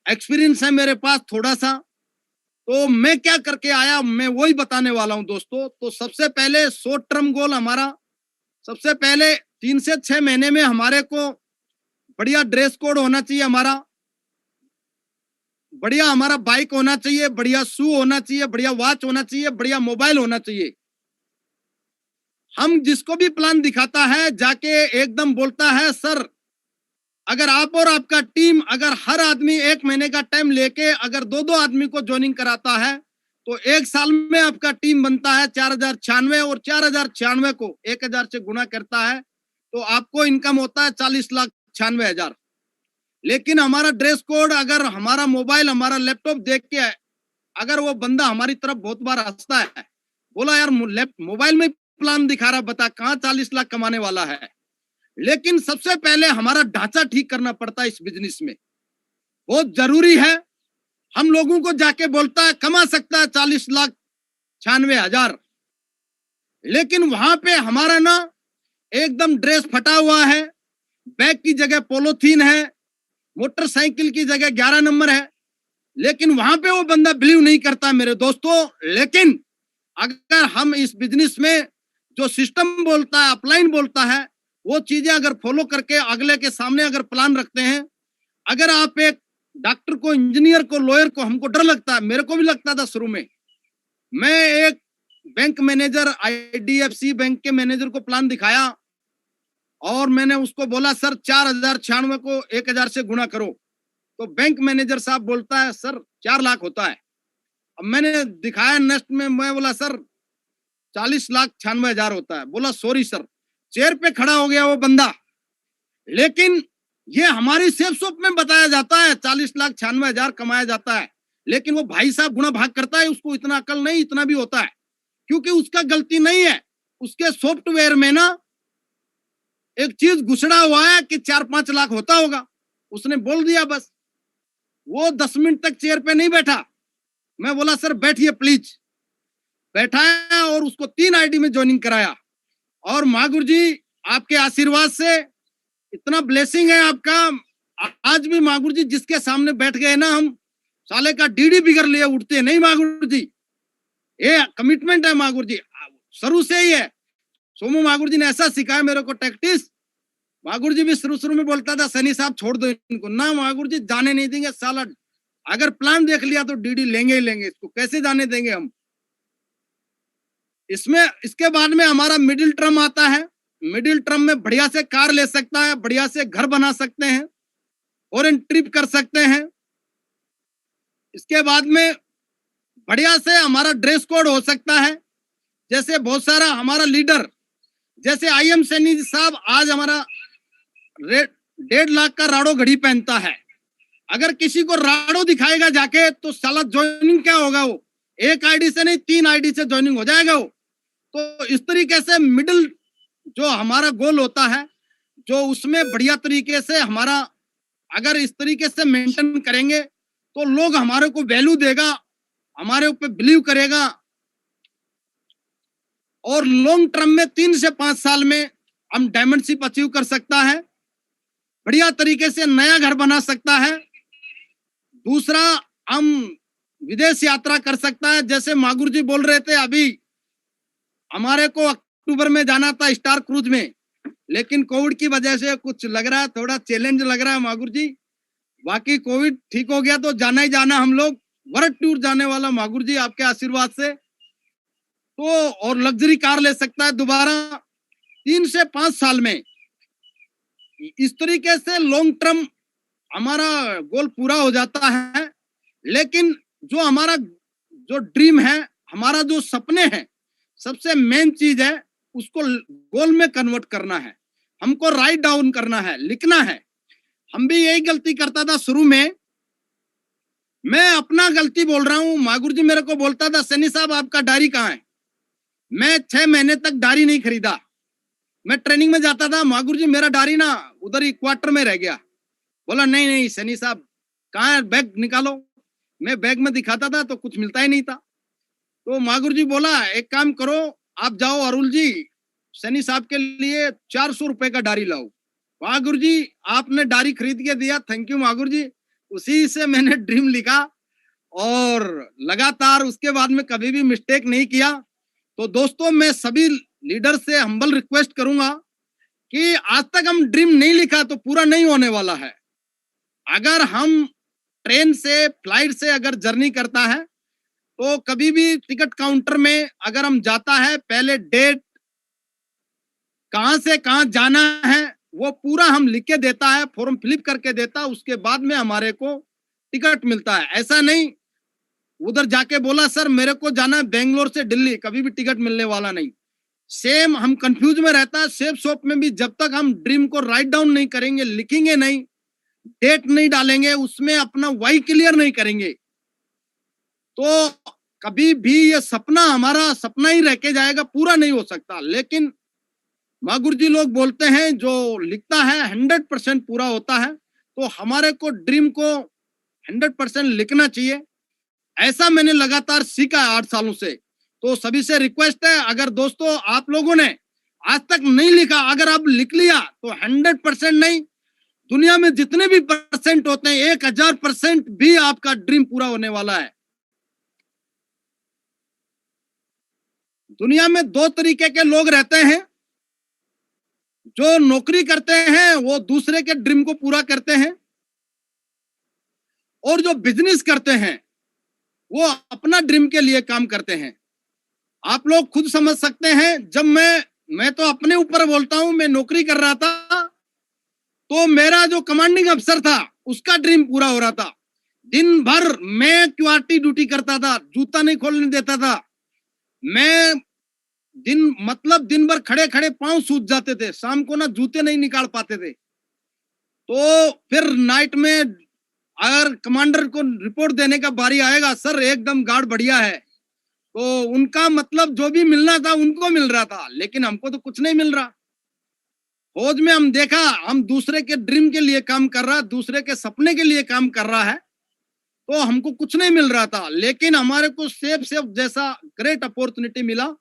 एक्सपीरियंस है मेरे पास थोड़ा सा। तो मैं क्या करके आया मैं वही बताने वाला हूं दोस्तों। तो सबसे पहले शॉर्ट टर्म गोल हमारा, सबसे पहले 3 से 6 महीने में हमारे को बढ़िया ड्रेस कोड होना चाहिए, हमारा बढ़िया हमारा बाइक होना चाहिए, बढ़िया शू होना चाहिए, बढ़िया वॉच होना चाहिए, बढ़िया मोबाइल होना चाहिए। हम जिसको भी प्लान दिखाता है जाके एकदम बोलता है, सर अगर आप और आपका टीम, अगर हर आदमी 1 महीने का टाइम लेके अगर 2-2 आदमी को ज्वाइनिंग कराता है तो 1 साल में आपका टीम बनता है 4096, और 4096 को 1000 से गुना करता है तो आपको इनकम होता है 40,96,000। लेकिन हमारा ड्रेस कोड, अगर हमारा मोबाइल, हमारा लैपटॉप देख के अगर वो बंदा हमारी तरफ बहुत बार हंसता है, बोला यार मोबाइल में प्लान दिखा रहा, बता कहाँ 40 लाख कमाने वाला है। लेकिन सबसे पहले हमारा ढांचा ठीक करना पड़ता है इस बिजनेस में, बहुत जरूरी है। हम लोगों को जाके बोलता है कमा सकता है 40,96,000, लेकिन वहां पे हमारा ना एकदम ड्रेस फटा हुआ है, बैग की जगह पोलोथीन है, मोटरसाइकिल की जगह 11 नंबर है, लेकिन वहां पे वो बंदा बिलीव नहीं करता मेरे दोस्तों। लेकिन अगर हम इस बिजनेस में जो सिस्टम बोलता है, अपलाइन बोलता है, वो चीजें अगर फॉलो करके अगले के सामने अगर प्लान रखते हैं, अगर आप एक डॉक्टर को, इंजीनियर को, लॉयर को, हमको डर लगता है, मेरे को भी लगता था शुरू में। मैं एक बैंक मैनेजर, IDFC बैंक के मैनेजर को प्लान दिखाया और मैंने उसको बोला सर 4096 को 1000 से गुणा करो, तो बैंक मैनेजर साहब बोलता है सर 4 लाख होता है। अब मैंने दिखाया नेक्स्ट में, मैं बोला सर 40,96,000 होता है। बोला सॉरी सर, चेयर पे खड़ा हो गया वो बंदा। लेकिन ये हमारी सेफ शॉप में बताया जाता है 40,96,000 कमाया जाता है, लेकिन वो भाई साहब गुणा भाग करता है, उसको इतना अकल नहीं, इतना भी होता है, क्योंकि उसका गलती नहीं है, उसके सॉफ्टवेयर में ना एक चीज घुसड़ा हुआ है कि 4-5 लाख होता होगा, उसने बोल दिया बस। वो 10 मिनट तक चेयर पे नहीं बैठा। मैं बोला सर बैठिए प्लीज, बैठाया और उसको 3 ID में ज्वाइनिंग कराया। और माँ गुरुजी आपके आशीर्वाद से इतना ब्लेसिंग है आपका, आज भी माँ गुरुजी जिसके सामने बैठ गए ना, हम साले का डीडी बिगड़ लिए उठते नहीं माँ गुरुजी। ये कमिटमेंट है माँ गुरुजी, शुरू से ही है। सोमू माँ गुरुजी ने ऐसा सिखाया मेरे को टैक्टिस। माँ गुरुजी भी शुरू में बोलता था सनी साहब छोड़ दो इनको, ना माँ गुरुजी जाने नहीं देंगे साला, अगर प्लान देख लिया तो डीडी लेंगे ही लेंगे, इसको कैसे जाने देंगे हम। इसमें इसके बाद में हमारा मिडिल टर्म आता है। मिडिल टर्म में बढ़िया से कार ले सकता है, बढ़िया से घर बना सकते हैं, फॉरेन ट्रिप कर सकते हैं। इसके बाद में बढ़िया से हमारा ड्रेस कोड हो सकता है। जैसे बहुत सारा हमारा लीडर, जैसे IM सैनी साहब आज हमारा 1.5 लाख का राड़ो घड़ी पहनता है। अगर किसी को राड़ो दिखाएगा जाके तो साला ज्वाइनिंग क्या होगा, वो 1 ID से नहीं 3 ID से ज्वाइनिंग हो जाएगा वो। तो इस तरीके से मिडिल जो हमारा गोल होता है, जो उसमें बढ़िया तरीके से हमारा अगर इस तरीके से मेंटेन करेंगे तो लोग हमारे को वैल्यू देगा, हमारे ऊपर बिलीव करेगा, और लॉन्ग टर्म में 3 से 5 साल में हम डायमंडशिप अचीव कर सकता है, बढ़िया तरीके से नया घर बना सकता है। दूसरा, हम विदेश यात्रा कर सकता है। जैसे मागुर जी बोल रहे थे अभी हमारे को अक्टूबर में जाना था स्टार क्रूज में, लेकिन कोविड की वजह से कुछ लग रहा है, थोड़ा चैलेंज लग रहा है मागुर जी। बाकी कोविड ठीक हो गया तो जाना ही जाना, हम लोग वर्ल्ड टूर जाने वाला मागुर जी आपके आशीर्वाद से। तो और लग्जरी कार ले सकता है दोबारा 3 से 5 साल में। इस तरीके से लॉन्ग टर्म हमारा गोल पूरा हो जाता है। लेकिन जो हमारा जो ड्रीम है, हमारा जो सपने हैं, सबसे मेन चीज है उसको गोल में कन्वर्ट करना है, हमको राइट डाउन करना है, लिखना है। हम भी यही गलती करता था शुरू में। मैं अपना गलती बोल रहा हूँ। मागुर जी मेरे को बोलता था, सैनी साहब आपका डायरी कहाँ है? मैं 6 महीने तक डायरी नहीं खरीदा। मैं ट्रेनिंग में जाता था, मागुर जी मेरा डायरी ना उधर ही क्वार्टर में रह गया। बोला नहीं नहीं सैनी साहब कहाँ है, बैग निकालो। मैं बैग में दिखाता था तो कुछ मिलता ही नहीं था। तो मागुर जी बोला एक काम करो, आप जाओ अरुल जी सैनी साहब के लिए 400 रुपए का डायरी लाओ। मागुर जी आपने डायरी खरीद के दिया, थैंक यू मागुर जी। उसी से मैंने ड्रीम लिखा और लगातार उसके बाद में कभी भी मिस्टेक नहीं किया। तो दोस्तों मैं सभी लीडर से हम्बल रिक्वेस्ट करूंगा कि आज तक हम ड्रीम नहीं लिखा तो पूरा नहीं होने वाला है। अगर हम ट्रेन से फ्लाइट से अगर जर्नी करता है तो कभी भी टिकट काउंटर में अगर हम जाता है, पहले डेट कहां से कहां जाना है वो पूरा हम लिख के देता है, फॉर्म फिलअप करके देता है, उसके बाद में हमारे को टिकट मिलता है। ऐसा नहीं उधर जाके बोला सर मेरे को जाना है बेंगलोर से दिल्ली, कभी भी टिकट मिलने वाला नहीं। सेम हम कंफ्यूज में रहता है। सेफ शॉप में भी जब तक हम ड्रीम को राइट डाउन नहीं करेंगे, लिखेंगे नहीं, डेट नहीं डालेंगे, उसमें अपना वाई क्लियर नहीं करेंगे तो कभी भी ये सपना हमारा सपना ही रह के जाएगा, पूरा नहीं हो सकता। लेकिन मागुर जी लोग बोलते हैं जो लिखता है 100% पूरा होता है। तो हमारे को ड्रीम को 100% लिखना चाहिए। ऐसा मैंने लगातार सीखा है 8 सालों से। तो सभी से रिक्वेस्ट है, अगर दोस्तों आप लोगों ने आज तक नहीं लिखा, अगर आप लिख लिया तो 100% नहीं, दुनिया में जितने भी परसेंट होते हैं 1000% भी आपका ड्रीम पूरा होने वाला है। दुनिया में 2 तरीके के लोग रहते हैं। जो नौकरी करते हैं वो दूसरे के ड्रीम को पूरा करते हैं, और जो बिजनेस करते हैं वो अपना ड्रीम के लिए काम करते हैं। आप लोग खुद समझ सकते हैं। जब मैं तो अपने ऊपर बोलता हूं, मैं नौकरी कर रहा था तो मेरा जो कमांडिंग अफसर था उसका ड्रीम पूरा हो रहा था। दिन भर मैं क्यूआरटी ड्यूटी करता था, जूता नहीं खोलने देता था। मैं दिन भर खड़े खड़े पांव सूज जाते थे, शाम को ना जूते नहीं निकाल पाते थे। तो फिर नाइट में अगर कमांडर को रिपोर्ट देने का बारी आएगा, सर एकदम गार्ड बढ़िया है, तो उनका मतलब जो भी मिलना था उनको मिल रहा था, लेकिन हमको तो कुछ नहीं मिल रहा। फौज में हम देखा, हम दूसरे के ड्रीम के लिए काम कर रहा, दूसरे के सपने के लिए काम कर रहा है, तो हमको कुछ नहीं मिल रहा था। लेकिन हमारे को सेफ जैसा ग्रेट अपॉर्चुनिटी मिला,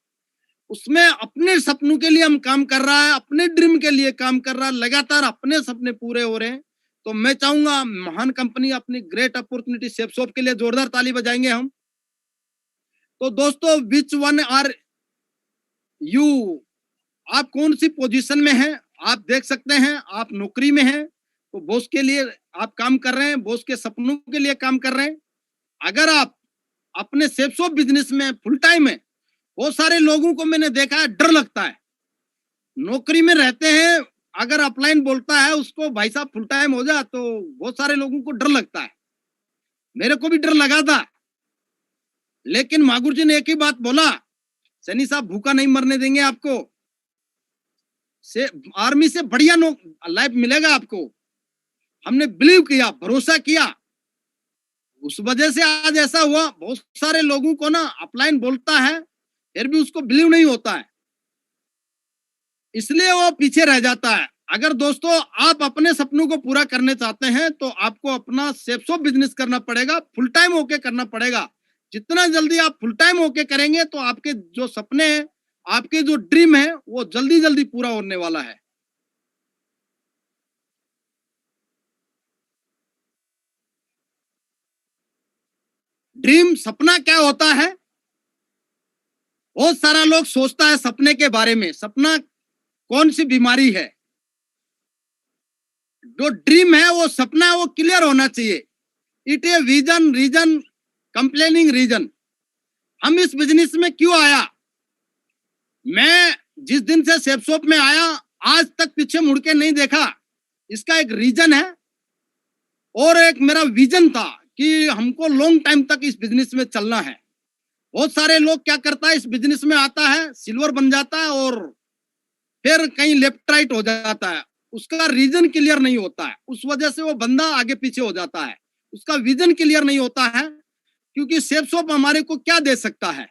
उसमें अपने सपनों के लिए हम काम कर रहा है, अपने ड्रीम के लिए काम कर रहा है, लगातार अपने सपने पूरे हो रहे हैं। तो मैं चाहूंगा महान कंपनी अपनी ग्रेट अपॉर्चुनिटी सेफ शॉप के लिए जोरदार ताली बजाएंगे हम। तो दोस्तों विच वन आर यू, आप कौन सी पोजीशन में हैं? आप देख सकते हैं आप नौकरी में हैं तो बॉस के लिए आप काम कर रहे हैं, बॉस के सपनों के लिए काम कर रहे हैं। अगर आप अपने सेफ शॉप बिजनेस में फुल टाइम है, बहुत सारे लोगों को मैंने देखा है डर लगता है, नौकरी में रहते हैं, अगर अपलाइन बोलता है उसको भाई साहब फुल टाइम हो जा, तो बहुत सारे लोगों को डर लगता है। मेरे को भी डर लगा था, लेकिन मागुर जी ने एक ही बात बोला, सैनी साहब भूखा नहीं मरने देंगे आपको, आर्मी से बढ़िया लाइफ मिलेगा आपको। हमने बिलीव किया, भरोसा किया, उस वजह से आज ऐसा हुआ। बहुत सारे लोगों को ना अपलाइन बोलता है फिर भी उसको बिलीव नहीं होता है, इसलिए वो पीछे रह जाता है। अगर दोस्तों आप अपने सपनों को पूरा करने चाहते हैं तो आपको अपना सेफ शॉप बिजनेस करना पड़ेगा, फुल टाइम होके करना पड़ेगा। जितना जल्दी आप फुल टाइम होके करेंगे तो आपके जो सपने हैं, आपके जो ड्रीम है वो जल्दी जल्दी पूरा होने वाला है। ड्रीम सपना क्या होता है? बहुत सारा लोग सोचता है सपने के बारे में, सपना कौन सी बीमारी है? जो ड्रीम है वो सपना वो क्लियर होना चाहिए। It a vision reason complaining reason. हम इस बिजनेस में क्यों आया? मैं जिस दिन से सेफ शॉप में आया आज तक पीछे मुड़ के नहीं देखा। इसका एक रीजन है और एक मेरा विजन था कि हमको लॉन्ग टाइम तक इस बिजनेस में चलना है। बहुत सारे लोग क्या करता है, इस बिजनेस में आता है, सिल्वर बन जाता है और फिर कहीं लेफ्ट राइट हो जाता है, उसका रीजन क्लियर नहीं होता है, उस वजह से वो बंदा आगे पीछे हो जाता है, उसका विजन क्लियर नहीं होता है। क्योंकि सेफ शॉप हमारे को क्या दे सकता है,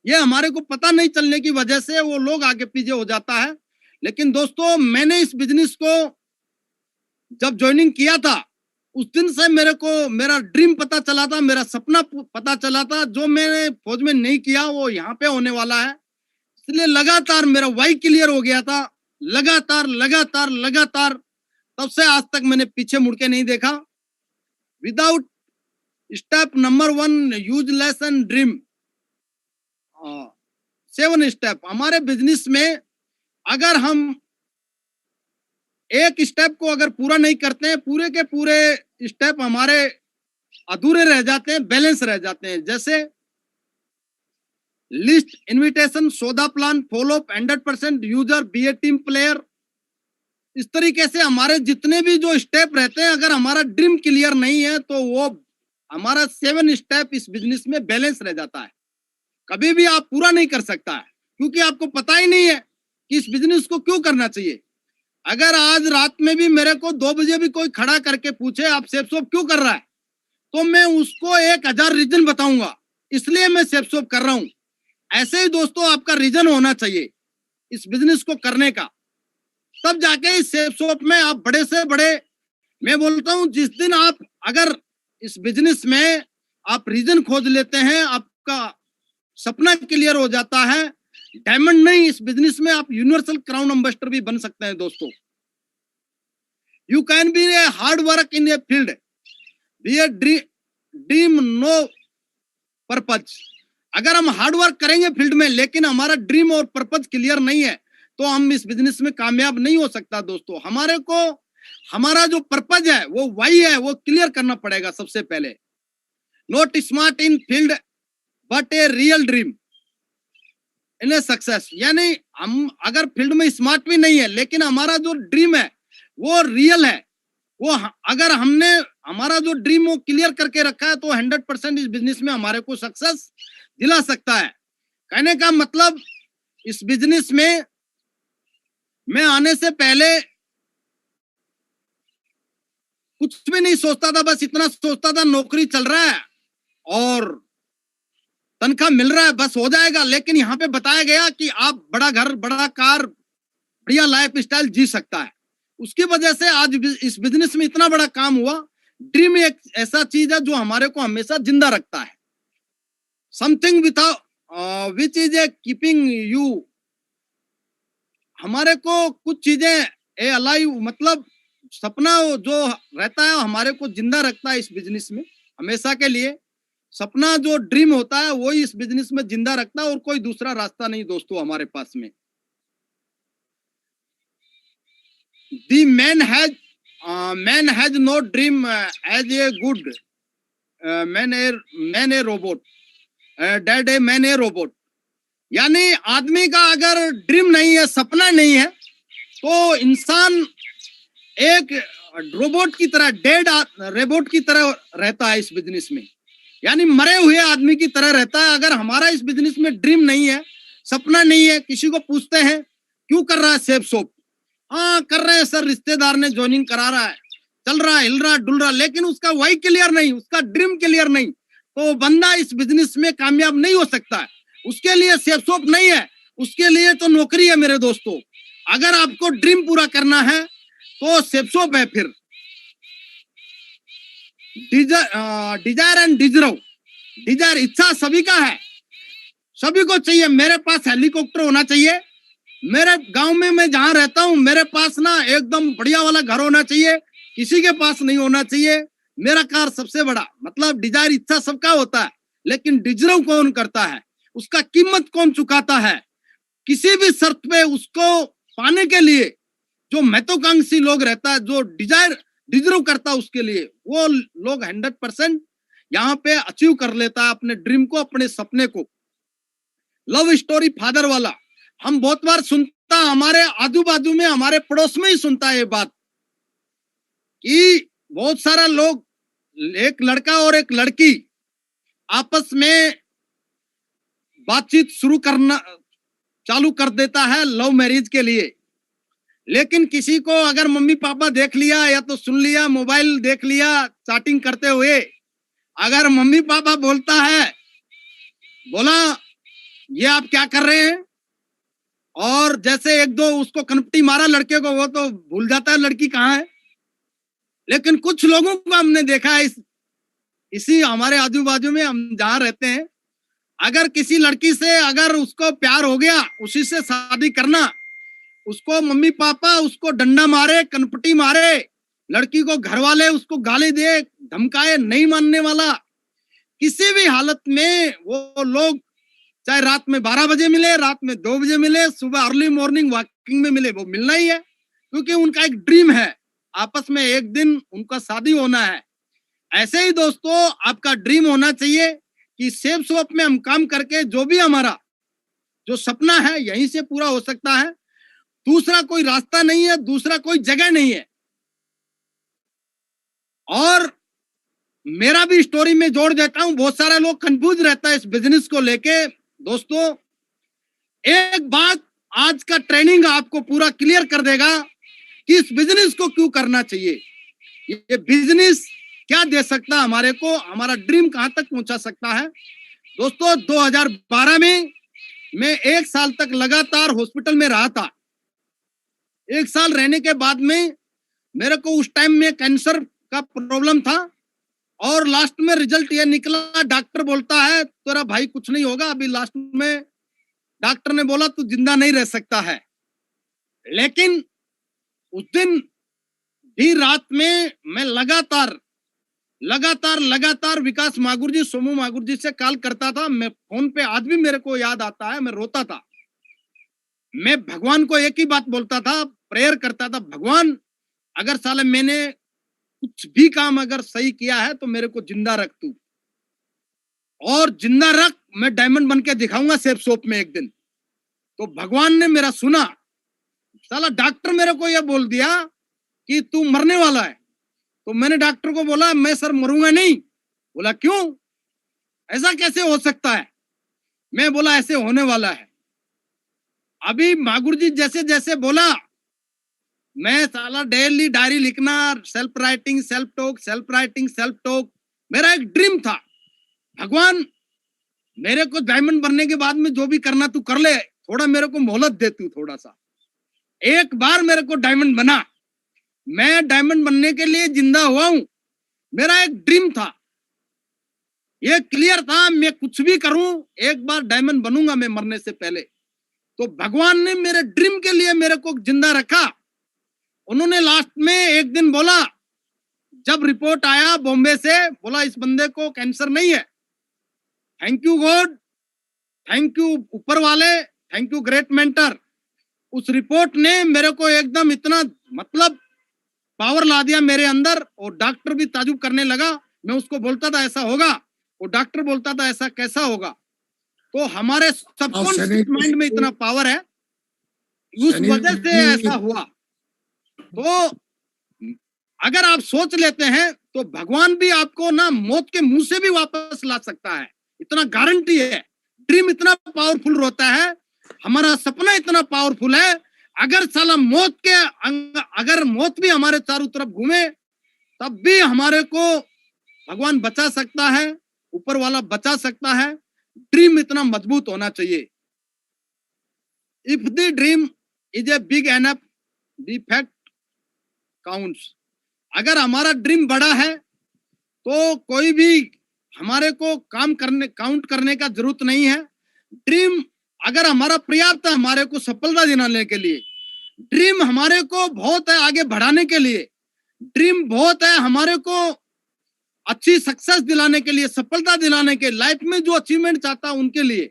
ये हमारे को पता नहीं चलने की वजह से वो लोग आगे पीछे हो जाता है। लेकिन दोस्तों, मैंने इस बिजनेस को जब ज्वाइनिंग किया था, उस दिन से मेरे को मेरा ड्रीम पता चला था, मेरा सपना पता चला था, जो मैंने फौज में नहीं किया वो यहाँ पे होने वाला है। इसलिए लगातार मेरा वाई क्लियर हो गया था, लगातार लगातार लगातार, तब से आज तक मैंने पीछे मुड़ के नहीं देखा। Without step number 1, useless and dream. 7 step हमारे बिजनेस में, अगर हम एक स्टेप को अगर पूरा नहीं करते हैं, पूरे के पूरे स्टेप हमारे अधूरे रह जाते हैं, बैलेंस रह जाते हैं। जैसे लिस्ट, इनविटेशन, सौदा plan, follow up, 100% user, be a team player. इस तरीके से हमारे जितने भी जो स्टेप रहते हैं, अगर हमारा ड्रीम क्लियर नहीं है तो वो हमारा 7 स्टेप इस बिजनेस में बैलेंस रह जाता है, कभी भी आप पूरा नहीं कर सकता है, क्योंकि आपको पता ही नहीं है कि इस बिजनेस को क्यों करना चाहिए। अगर आज रात में भी मेरे को 2 बजे भी कोई खड़ा करके पूछे आप सेफ शॉप क्यों कर रहा है, तो मैं उसको 1000 रीजन बताऊंगा, इसलिए मैं सेफ शॉप कर रहा हूं। ऐसे ही दोस्तों, आपका रीजन होना चाहिए इस बिजनेस को करने का, तब जाके इस सेफ शॉप में आप बड़े से बड़े, मैं बोलता हूं, जिस दिन आप अगर इस बिजनेस में आप रीजन खोज लेते हैं, आपका सपना क्लियर हो जाता है, डायमंड नहीं, इस बिजनेस में आप यूनिवर्सल क्राउन एम्बेसडर भी बन सकते हैं दोस्तों। You can be a hard work in a field, be a dream no purpose. अगर हम हार्ड वर्क करेंगे फील्ड में, लेकिन हमारा ड्रीम और पर्पज क्लियर नहीं है, तो हम इस बिजनेस में कामयाब नहीं हो सकता दोस्तों। हमारे को हमारा जो पर्पज है, वो वाई है, वो क्लियर करना पड़ेगा सबसे पहले। Not smart in field but a real dream in a success. यानी हम अगर फील्ड में स्मार्ट भी नहीं है, लेकिन हमारा जो ड्रीम है वो रियल है, वो अगर हमने हमारा जो ड्रीम वो क्लियर करके रखा है, तो 100% इस बिजनेस में हमारे को सक्सेस दिला सकता है। कहने का मतलब, इस बिजनेस में मैं आने से पहले कुछ भी नहीं सोचता था, बस इतना सोचता था नौकरी चल रहा है और तनख्वाह मिल रहा है, बस हो जाएगा। लेकिन यहाँ पे बताया गया कि आप बड़ा घर, बड़ा कार, बढ़िया लाइफ स्टाइल जी सकता है। उसकी वजह से आज इस बिजनेस में इतना बड़ा काम हुआ। ड्रीम एक ऐसा चीज है जो हमारे को हमेशा जिंदा रखता है। Something without which is a keeping you, हमारे को कुछ चीजें ए अलाइव, मतलब सपना जो रहता है हमारे को जिंदा रखता है इस बिजनेस में हमेशा के लिए। सपना जो ड्रीम होता है वही इस बिजनेस में जिंदा रखता है, और कोई दूसरा रास्ता नहीं दोस्तों हमारे पास में। The man has no dream as a good man a robot, dead a man a robot। यानी आदमी का अगर ड्रीम नहीं है, सपना नहीं है, तो इंसान एक रोबोट की तरह, डेड रोबोट की तरह रहता है इस बिजनेस में, यानी मरे हुए आदमी की तरह रहता है। अगर हमारा इस बिजनेस में ड्रीम नहीं है, सपना नहीं है, किसी को पूछते हैं क्यों कर रहा है सेफ शॉप, हाँ कर रहे हैं सर, रिश्तेदार ने ज्वाइनिंग करा रहा है, चल रहा है, हिल रहा, डुल रहा, लेकिन उसका वाई क्लियर नहीं, उसका ड्रीम क्लियर नहीं, तो बंदा इस बिजनेस में कामयाब नहीं हो सकता है। उसके लिए सेफ शॉप नहीं है, उसके लिए तो नौकरी है मेरे दोस्तों। अगर आपको ड्रीम पूरा करना है तो सेफ शॉप है। फिर डिजायर एंड डिजर्व, डिजायर इच्छा सभी का है, सभी को चाहिए। मेरे पास हेलीकॉप्टर होना चाहिए, मेरे गांव में मैं जहां रहता हूं मेरे पास ना एकदम बढ़िया वाला घर होना चाहिए, किसी के पास नहीं होना चाहिए। मेरा कार सबसे बड़ा, मतलब डिजायर इच्छा सबका होता है, लेकिन डिजर्व कौन करता है, उसका कीमत कौन चुकाता है, किसी भी शर्त पे उसको पाने के लिए जो महत्वाकांक्षी लोग रहता है, जो डिजायर डिजर्व करता है, उसके लिए वो लोग 100% यहाँ पे अचीव कर लेता है अपने ड्रीम को, अपने सपने को। लव स्टोरी फादर वाला हम बहुत बार सुनता, हमारे आजू बाजू में, हमारे पड़ोस में ही सुनता है ये बात कि बहुत सारा लोग, एक लड़का और एक लड़की आपस में बातचीत शुरू चालू कर देता है लव मैरिज के लिए। लेकिन किसी को अगर मम्मी पापा देख लिया या तो सुन लिया, मोबाइल देख लिया चैटिंग करते हुए, अगर मम्मी पापा बोलता है, बोला ये आप क्या कर रहे हैं, और जैसे एक दो उसको कनपटी मारा लड़के को, वो तो भूल जाता है लड़की कहाँ है। लेकिन कुछ लोगों को हमने देखा है इसी हमारे आजू बाजू में, हम जहाँ रहते हैं, अगर किसी लड़की से अगर उसको प्यार हो गया, उसी से शादी करना, उसको मम्मी पापा उसको डंडा मारे, कनपटी मारे, लड़की को घर वाले उसको गाली दे, धमकाए, नहीं मानने वाला, किसी भी हालत में वो लोग चाहे रात में 12 बजे मिले, रात में 2 बजे मिले, सुबह अर्ली मॉर्निंग वॉकिंग में मिले, वो मिलना ही है, क्योंकि उनका एक ड्रीम है, आपस में एक दिन उनका शादी होना है। ऐसे ही दोस्तों आपका ड्रीम होना चाहिए कि सेफ शॉप में हम काम करके जो भी हमारा जो सपना है यहीं से पूरा हो सकता है। दूसरा कोई रास्ता नहीं है, दूसरा कोई जगह नहीं है। और मेरा भी स्टोरी में जोड़ देता हूं, बहुत सारे लोग कंफ्यूज रहता है इस बिजनेस को लेके। दोस्तों एक बात आज का ट्रेनिंग आपको पूरा क्लियर कर देगा कि इस बिजनेस को क्यों करना चाहिए, ये बिजनेस क्या दे सकता है हमारे को, हमारा ड्रीम कहां तक पहुंचा सकता है। दोस्तों 2012 में मैं 1 साल तक लगातार हॉस्पिटल में रहा था। 1 साल रहने के बाद में मेरे को उस टाइम में कैंसर का प्रॉब्लम था, और लास्ट में रिजल्ट ये निकला, डॉक्टर बोलता है तेरा भाई कुछ नहीं होगा। अभी लास्ट में डॉक्टर ने बोला तू जिंदा नहीं रह सकता है। लेकिन उस दिन भी रात में मैं लगातार विकास मागुर जी, सोमू मागुर जी से कॉल करता था। मैं फोन पे आज भी मेरे को याद आता है, मैं रोता था। मैं भगवान को एक ही बात बोलता था, प्रेयर करता था, भगवान अगर साले मैंने कुछ भी काम अगर सही किया है तो मेरे को जिंदा रख तू, और जिंदा रख, मैं डायमंड बन के दिखाऊंगा सेफ शॉप में एक दिन। तो भगवान ने मेरा सुना। साला डॉक्टर मेरे को यह बोल दिया कि तू मरने वाला है। तो मैंने डॉक्टर को बोला मैं सर मरूंगा नहीं। बोला क्यों, ऐसा कैसे हो सकता है। मैं बोला ऐसे होने वाला है। अभी मागुर जी जैसे जैसे बोला, मैं साला डेली डायरी लिखना, सेल्फ राइटिंग सेल्फ टॉक मेरा एक ड्रीम था। भगवान मेरे को डायमंड बनने के बाद में जो भी करना तू कर ले, थोड़ा मेरे को मोहलत दे तू थोड़ा सा। एक बार मेरे को डायमंड बना, मैं डायमंड बनने के लिए जिंदा हुआ हूं। मेरा एक ड्रीम था, ये क्लियर था, मैं कुछ भी करूं एक बार डायमंड बनूंगा मैं मरने से पहले। तो भगवान ने मेरे ड्रीम के लिए मेरे को जिंदा रखा। उन्होंने लास्ट में एक दिन बोला, जब रिपोर्ट आया बॉम्बे से, बोला इस बंदे को कैंसर नहीं है। Thank you God, thank you ऊपर वाले, थैंक यू ग्रेट मेंटर। उस रिपोर्ट ने मेरे को एकदम इतना मतलब पावर ला दिया मेरे अंदर, और डॉक्टर भी ताजुब करने लगा। मैं उसको बोलता था ऐसा होगा, वो डॉक्टर बोलता था ऐसा कैसा होगा। तो हमारे सबकॉन्शियस माइंड में इतना पावर है, उस वजह से ऐसा हुआ। तो अगर आप सोच लेते हैं तो भगवान भी आपको ना मौत के मुंह से भी वापस ला सकता है, इतना गारंटी है। ड्रीम इतना पावरफुल होता है, हमारा सपना इतना पावरफुल है। अगर साला अगर मौत भी हमारे चारों तरफ घूमे तब भी हमारे को भगवान बचा सकता है, ऊपर वाला बचा सकता है। ड्रीम इतना मजबूत होना चाहिए। If the dream is a big enough, the fact counts. अगर हमारा ड्रीम बड़ा है तो कोई भी हमारे को काउंट करने का जरूरत नहीं है। ड्रीम अगर हमारा पर्याप्त है हमारे को सफलता दिलाने के लिए, ड्रीम हमारे को बहुत है आगे बढ़ाने के लिए, ड्रीम बहुत है हमारे को अच्छी सक्सेस दिलाने के लिए, सफलता दिलाने के, लाइफ में जो अचीवमेंट चाहता है उनके लिए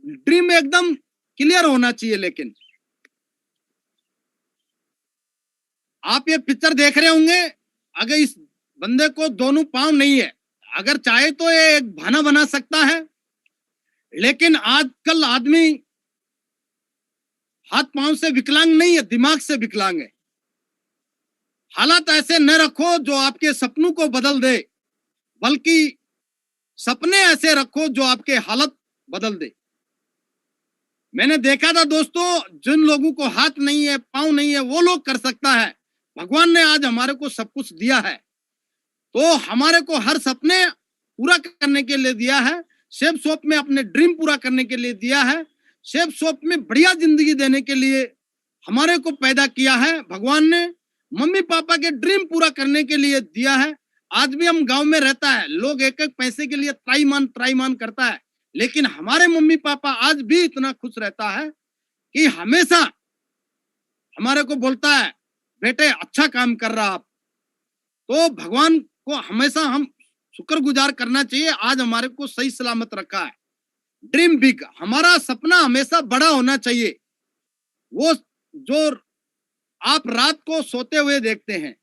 ड्रीम एकदम क्लियर होना चाहिए। लेकिन आप ये पिक्चर देख रहे होंगे, अगर इस बंदे को दोनों पांव नहीं है, अगर चाहे तो ये एक भाना बना सकता है, लेकिन आजकल आदमी हाथ पांव से विकलांग नहीं है, दिमाग से विकलांग है। हालात ऐसे न रखो जो आपके सपनों को बदल दे, बल्कि सपने ऐसे रखो जो आपके हालत बदल दे। मैंने देखा था दोस्तों, जिन लोगों को हाथ नहीं है, पाँव नहीं है, वो लोग कर सकता है। भगवान ने आज हमारे को सब कुछ दिया है, तो हमारे को हर सपने पूरा करने के लिए दिया है। शेफ शॉप में अपने ड्रीम पूरा करने के लिए दिया है। शेफ शॉप में बढ़िया जिंदगी देने के लिए हमारे को पैदा किया है भगवान ने। मम्मी पापा के ड्रीम पूरा करने के लिए दिया है। आज भी हम गांव में रहता है, लोग एक एक पैसे के लिए त्राईमान करता है, लेकिन हमारे मम्मी पापा आज भी इतना खुश रहता है कि हमेशा हमारे को बोलता है, बेटे अच्छा काम कर रहा आप। तो भगवान को हमेशा हम शुक्रगुजार करना चाहिए, आज हमारे को सही सलामत रखा है। ड्रीम बिग, हमारा सपना हमेशा बड़ा होना चाहिए। वो जो आप रात को सोते हुए देखते हैं,